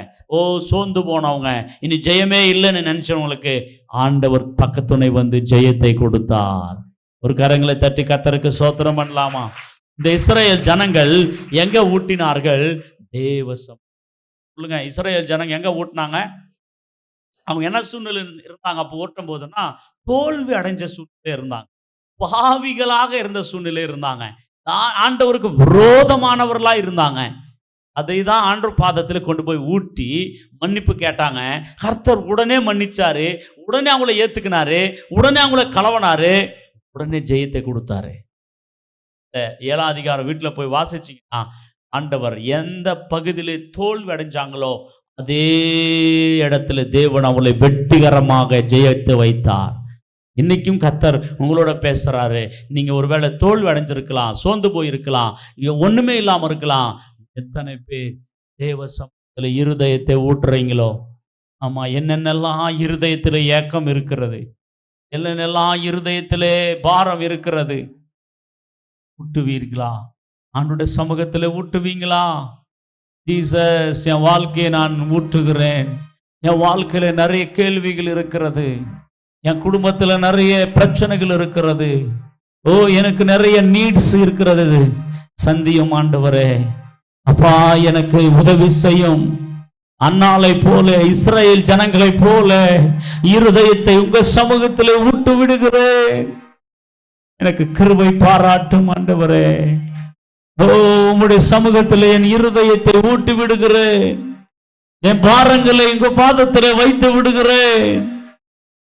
Speaker 1: சோர்ந்து போனவங்க, இனி ஜெயமே இல்லைன்னு நினைச்சவங்களுக்கு ஆண்டவர் பக்கத்துணை வந்து ஜெயத்தை கொடுத்தார். ஒரு கரங்களை தட்டி கர்த்தருக்கு ஸ்தோத்திரம் பண்ணலாமா? இந்த இஸ்ரவேல் ஜனங்கள் எங்க ஊட்டினார்கள்? தேவசம். சொல்லுங்க, இஸ்ரவேல் ஜனங்க எங்க ஊட்டினாங்க? அவங்க என்ன சூழ்நிலை இருந்தாங்க அப்போ ஓட்டும் போதுன்னா? தோல்வி அடைஞ்ச சூழ்நிலை இருந்தாங்க, பாவிகளாக இருந்த சூழ்நிலை இருந்தாங்க, ஆண்டவருக்கு விரோதமானவர்களா இருந்தாங்க. அதை தான் ஆண்டவர் பாதத்தில் கொண்டு போய் ஊட்டி மன்னிப்பு கேட்டாங்க. கர்த்தர் உடனே மன்னிச்சாரு, உடனே அவங்கள ஏத்துக்கினாரு, உடனே அவங்கள கலவனாரு, உடனே ஜெயத்தை கொடுத்தாரு. 7ஆம் அதிகாரம் வீட்டில் போய் வாசிச்சிங்கன்னா ஆண்டவர் எந்த பகுதியிலே தோல்வி அடைஞ்சாங்களோ அதே இடத்துல தேவன் அவங்களை வெற்றிகரமாக ஜெயித்து வைத்தார். இன்னைக்கும் கர்த்தர் உங்களோட பேசுறாரு. நீங்க ஒருவேளை தோல்வி அடைஞ்சிருக்கலாம், சோர்ந்து போயிருக்கலாம், ஒண்ணுமே இல்லாம இருக்கலாம். எத்தனை பேர் தேவ சமூகத்தில் இருதயத்தை ஊட்டுறீங்களோ? ஆமா, என்னென்னலாம் இருதயத்தில் ஏக்கம் இருக்கிறது, என்னென்னலாம் இருதயத்திலே பாரம் இருக்கிறது, ஊட்டுவீர்களா? ஆண்டோட சமூகத்தில் ஊட்டுவீங்களா? ஜீசஸ், என் வாழ்க்கையை நான் ஊற்றுகிறேன், என் வாழ்க்கையில நிறைய கேள்விகள் இருக்கிறது, என் குடும்பத்துல நிறைய பிரச்சனைகள் இருக்கிறது, எனக்கு நிறைய நீட்ஸ் இருக்கிறது, சந்தியும் ஆண்டவரே, அப்பா எனக்கு உதவி செய்யும். அன்னாளை போல, இஸ்ரவேல் ஜனங்களை போல இருதயத்தை உங்க சமூகத்திலே ஊட்டு விடுகிறேன். எனக்கு கிருபை பாராட்டும் ஆண்டவரே. உம்முடைய சமூகத்தில் என் இருதயத்தை ஊட்டி விடுகிறேன், என் பாரங்களை உங்க பாதத்திலே வைத்து விடுகிறேன்.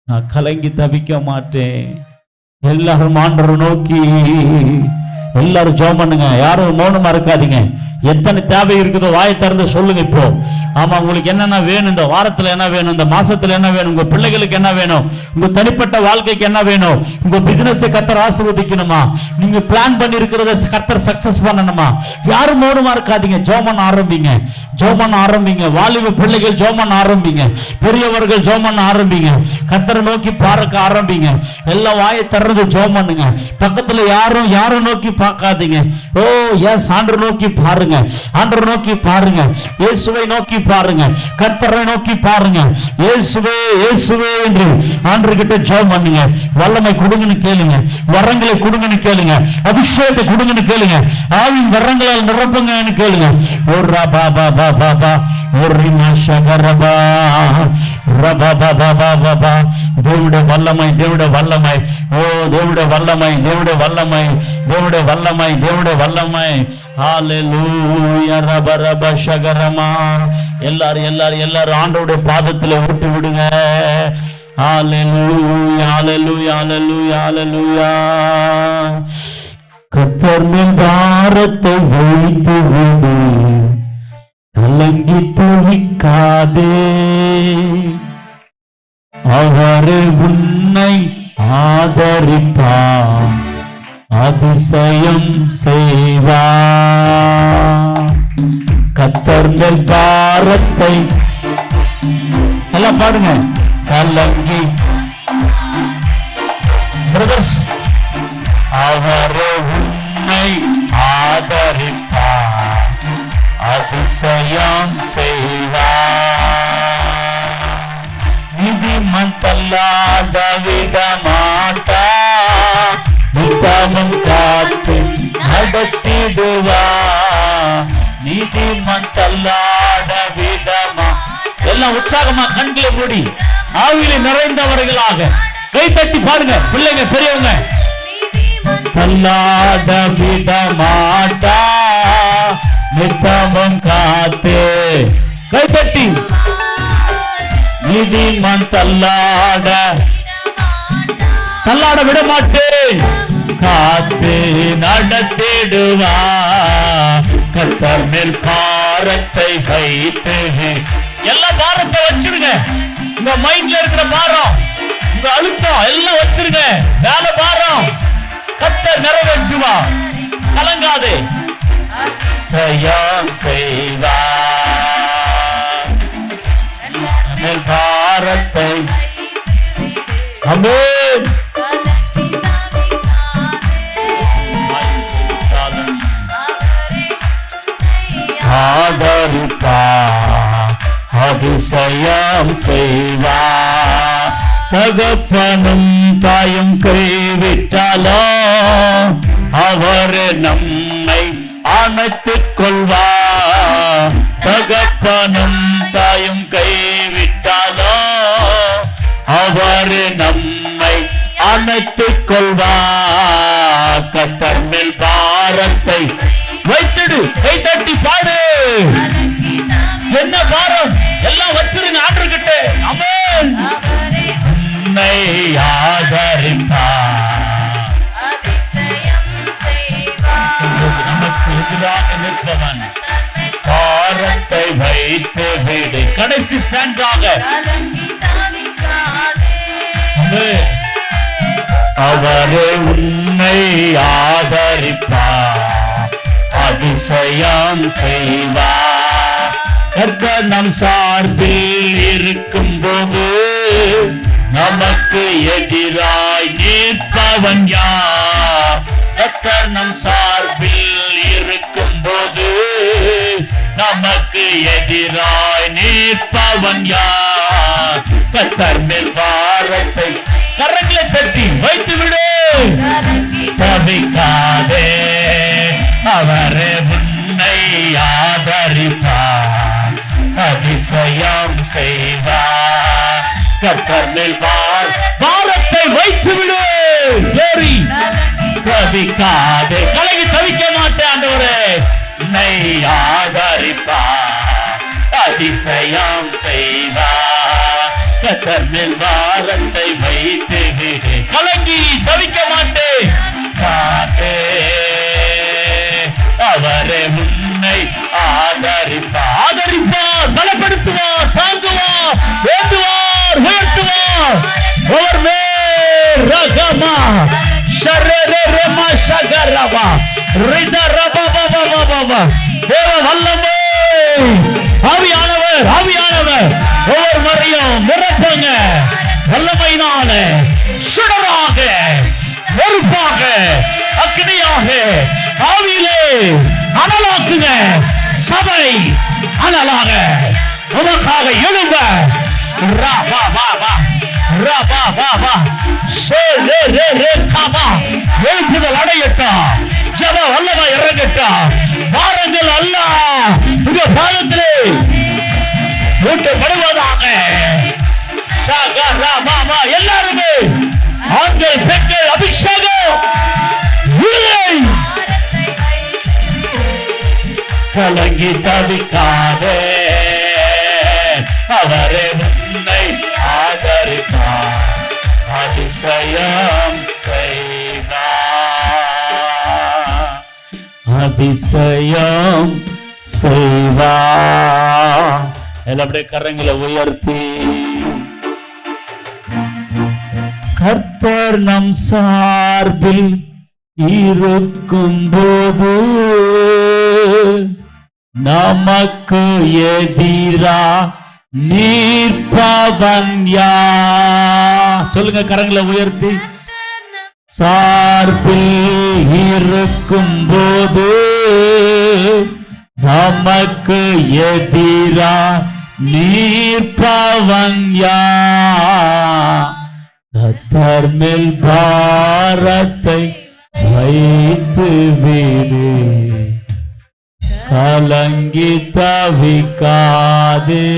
Speaker 1: நான் கலங்கி தவிக்க மாட்டேன். எல்லாரும் ஆண்டவரை நோக்கி எல்லாரும் ஜெபம் பண்ணுங்க. யாரும் மௌனமா இருக்காதீங்க. எத்தனை தேவை இருக்குதோ வாயை திறந்து சொல்லுங்க. இப்போ ஆமா, உங்களுக்கு என்னென்ன வேணும், இந்த வாரத்துல என்ன வேணும், இந்த மாசத்துல என்ன வேணும், உங்க பிள்ளைகளுக்கு என்ன வேணும், உங்க தனிப்பட்ட வாழ்க்கைக்கு என்ன வேணும், உங்க பிசினஸ் கர்த்தர் ஆசீர்வதிக்கணுமா, நீங்க பிளான் பண்ணி இருக்கிறத கர்த்தர் சக்சஸ் பண்ணணுமா? யாரும் மௌனமா இருக்காதீங்க. ஜெபம் ஆரம்பிங்க, ஜெபம் ஆரம்பிங்க. வாலிப பிள்ளைகள் ஜெபம் ஆரம்பிங்க, பெரியவர்கள் ஜெபம் ஆரம்பிங்க, கர்த்தரை நோக்கி பார்க்க ஆரம்பிங்க. எல்லாம் வாயை திறந்து ஜெபம் பண்ணுங்க. பக்கத்துல யாரும் நோக்கி பார்க்காதீங்க. எஸ், ஆண்டவரை நோக்கி பாருங்க, ஆண்டவரை நோக்கி பாருங்க, இயேசுவை நோக்கி பாருங்க, கர்த்தரை நோக்கி பாருங்க. இயேசுவே இயேசுவே என்று ஆண்டவர்கிட்ட ஜெபம் பண்ணுங்க. வல்லமை கொடுங்கன்னு கேளுங்க, வரங்களை கொடுங்கன்னு கேளுங்க, அபிஷேகத்தை கொடுங்கன்னு கேளுங்க, ஆவின் வரங்களால் நிரப்புங்கன்னு கேளுங்க. ஓரா பாபா பாபா பா ஓரி மாஷகரபா ரபா பாபா பாபா பா. தேவனுடைய வல்லமை, தேவனுடைய வல்லமை, தேவனுடைய வல்லமை, தேவனுடைய வல்லமை, தேவனுடைய வல்லமை, தேவனுடைய வல்லமை. ஹalleluya ரபா ரபா ஷகரமா. எல்லாரும் ஆண்டவருடைய பாதத்தில் ஊட்டி விடுங்க. ஹalleluya ஹalleluya ஹalleluya ஹalleluya. கர்த்தர் மேல் பாரத்தை வைத்து விடு, கலங்கி துடிக்காதே, அவரே உன்னை ஆதரிப்பார், அதிசயம் செய்வார். கர்த்தர் மேல் பாரத்தை எல்லாம் பாடுங்க. கலங்கி பிரதர்ஸ், அவரே உன்னை ஆதரிப்பார், அதிசயம் செய்வார். நீதிமன்றல்லாத விடமாட்டா, நித்தமும் காத்து நடத்திடுவா. நீதிமன்றல்லாத விடமா. எல்லாம் உற்சாகமா கண்களை மூடி ஆவியிலே நிறைந்தவர்களாக கை தட்டி பாருங்க. பிள்ளைங்க, பெரியவங்க, தள்ளாத விடமாட்டா, நித்தமும் காத்து கை தட்டி. நீதிமான் தள்ளாட விட மாட்டேன், காத்து நடத்திடுவா. கர்த்தர் மேல் பாரத்தை வைத்து, எல்லா பாரத்தை வச்சிருங்க. உங்க மைண்ட்ல இருக்கிற பாரம், உங்க அழுத்தம் எல்லாம் வச்சிருங்க. வேலை பாரம் கர்த்தர் நிறைவேற்றுவா, கலங்காதே. செய்யான் செய்வா மேல் பாரத்தை. ஆமென். ஆதரிப்பார், அதிசயம் செய்வார். தகப்பனும் தாயும் கைவிட்டாலோ அவர் நம்மை அணைத்துக் கொள்வார். தகப்பனும் தாயும் கைவிட்டாலோ அவர் நம்மை அணைத்துக் கொள்வார். கர்த்தர் மேல் பாரத்தை வைத்திடு, கை தட்டி பாடு. என்ன பாரம்? எல்லாம் வச்சிருங்க ஆண்டவர்கிட்ட. ஆமென். உன்னை ஆதரிப்பார், நமக்கு எதிராக நிற்பவன் பாரத்தை வைத்து விடு. கடைசி ஸ்டாண்டாக அவரே உன்னை ஆதரிப்பார், அதிசயம் செய்வார். கர்த்தர் நம் சார்பில் இருக்கும் போது நமக்கு எதிராய் நிற்பவன் யார்? கர்த்தர் நம் சார்பில் இருக்கும் போது நமக்கு எதிராய் நிற்பவன் யார்? கர்த்தர் மேல் பாரத்தை கரங்களை தட்டி வைத்து விடு, தவிக்காதே. அவரே உன்னை ஆதரிப்பார், அதிசயம் செய்வார். கர்த்தர் மேல் பாரத்தை வைத்து விடு. சரி, தவிக்காதே. கலங்கி தவிக்க மாட்டேன் ஆண்டவரே. உன்னை ஆதரிப்பார், அதிசயம் செய்வார். கர்த்தர் மேல் பாரத்தை வைத்து விடு. கலங்கி தவிக்க மாட்டேன். அவரே உன்னை ஆதரிப்பார், ஆதரிப்பார், பலப்படுத்துவார், தாங்குவார், ஏந்துவார், உயர்த்துவார். அவர் மேல் ரகமா ஷரரமா ஷகரமா ரிதரபபபபப தேவ வல்லமை ஆவியானவர், ஆவியானவர் ஒவ்வொரு முறையும் நிரப்புங்க. வல்லமையினால சுடராக, நெருப்பாக, அக்னியாக, ஆவியிலே அனலாக்குங்க. சபை அனலாக உமக்காக எழும்ப. எழுப்புதல் அடையட்டும், ஜப வல்லமை இறங்கட்டும். வாரங்கள் அல்ல உங்க பாதத்திலே ஊட்டப்படுவதாக. எல்லாருமே ஆண்கள் பெண்கள் அபிஷேகம் கலங்கி தவிக்காதே. அவரே உன்னை ஆதரிப்பார், அதிசயம் செய்வார், அதிசயம் செய்வார். எல்லாருடைய கரங்களை உயர்த்தி கர்த்தர் நம் சார்பில் இருக்கும் போது நமக்கு எதிரா நிற்பவன் யார்? சொல்லுங்க கரங்களை உயர்த்தி. சார்பில் இருக்கும் போது நமக்கு எதிரா நிற்பவன் யார்? கர்த்தர் மேல் பாரத்தை வைத்து விடு, கலங்கி தவிக்காதே.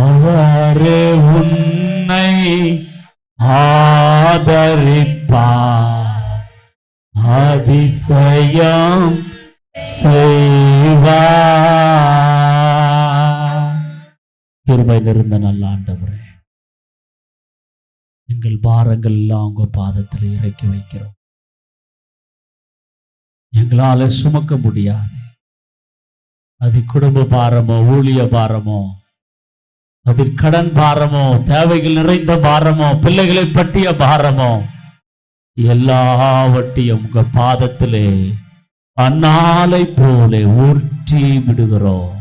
Speaker 1: அவரே உன்னை ஆதரிப்பார், அதிசயம் செய்வார். கிருபை நிறைந்த நல்ல ஆண்டவரே, எங்கள் பாரங்கள் எல்லாம் உங்க பாதத்தில் இறக்கி வைக்கிறோம். எங்களால சுமக்க முடியாது. அது குடும்ப பாரமோ, ஊழிய பாரமோ, அதில் கடன் பாரமோ, தேவைகள் நிறைந்த பாரமோ, பிள்ளைகளை பற்றிய பாரமோ, எல்லாவற்றையும் உங்க பாதத்திலே அன்னாலை போல ஊற்றி விடுகிறோம்.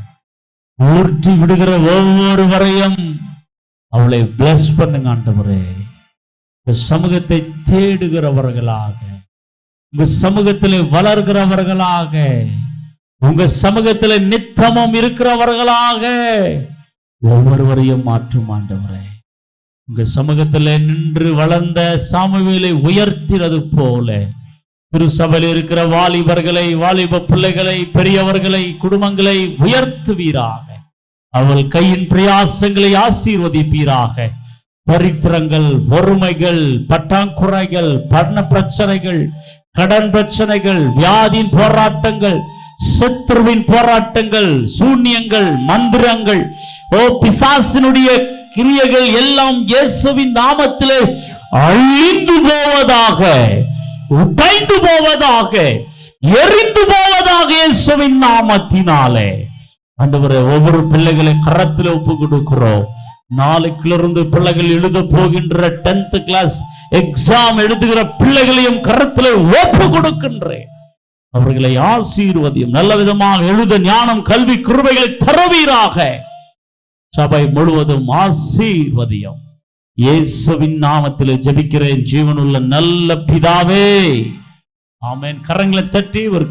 Speaker 1: ஊற்றி விடுகிற ஒவ்வொருவரையும் அவளை பிளஸ் பண்ணுங்க ஆண்டவரே. உங்க சமூகத்தை தேடுகிறவர்களாக, உங்க சமூகத்திலே வளர்கிறவர்களாக உங்க சமூகத்தில் நித்தமும் இருக்கிறவர்களாக ஒவ்வொருவரையும் மாற்றும் ஆண்டவரே. உங்க சமூகத்தில் நின்று வளர்ந்த சாமுவேலை உயர்த்தினது போல திருசபையில் இருக்கிற வாலிபர்களை, வாலிப பிள்ளைகளை, பெரியவர்களை, குடும்பங்களை உயர்த்துவீராக. அவள் கையின் பிரயாசங்களை ஆசீர்வதிப்பீராக. தரித்திரங்கள், வறுமைகள், பட்டாங்குறைகள், பண பிரச்சனைகள், கடன் பிரச்சனைகள், வியாதியின் போராட்டங்கள், சத்துருவின் போராட்டங்கள், சூன்யங்கள், மந்திரங்கள், பிசாசினுடைய கிரியைகள் எல்லாம் இயேசுவின் நாமத்திலே அழிந்து போவதாக, உடைந்து போவதாக, எரிந்து போவதாக இயேசுவின் நாமத்தினாலே. ஆண்டவரே, ஒவ்வொரு பிள்ளைகளை கரத்தில் ஒப்பு கொடுக்கிறோம். நாளைக்கிலிருந்து பிள்ளைகள் எழுத போகின்ற 10th கிளாஸ் எக்ஸாம் எழுதுகிற பிள்ளைகளையும் கரத்தில் ஒப்பு கொடுக்கின்றேன். அவர்களை ஆசீர்வதியும். நல்ல விதமாக எழுத ஞானம், கல்வி, கிருபைகளை தருவீராக. சபை முழுவதும் ஆசீர்வதியும். இயேசுவின் நாமத்தில் ஜெபிக்கிறேன் ஜீவனுள்ள நல்ல பிதாவே, ஆமென். கரங்களை தட்டி ஒரு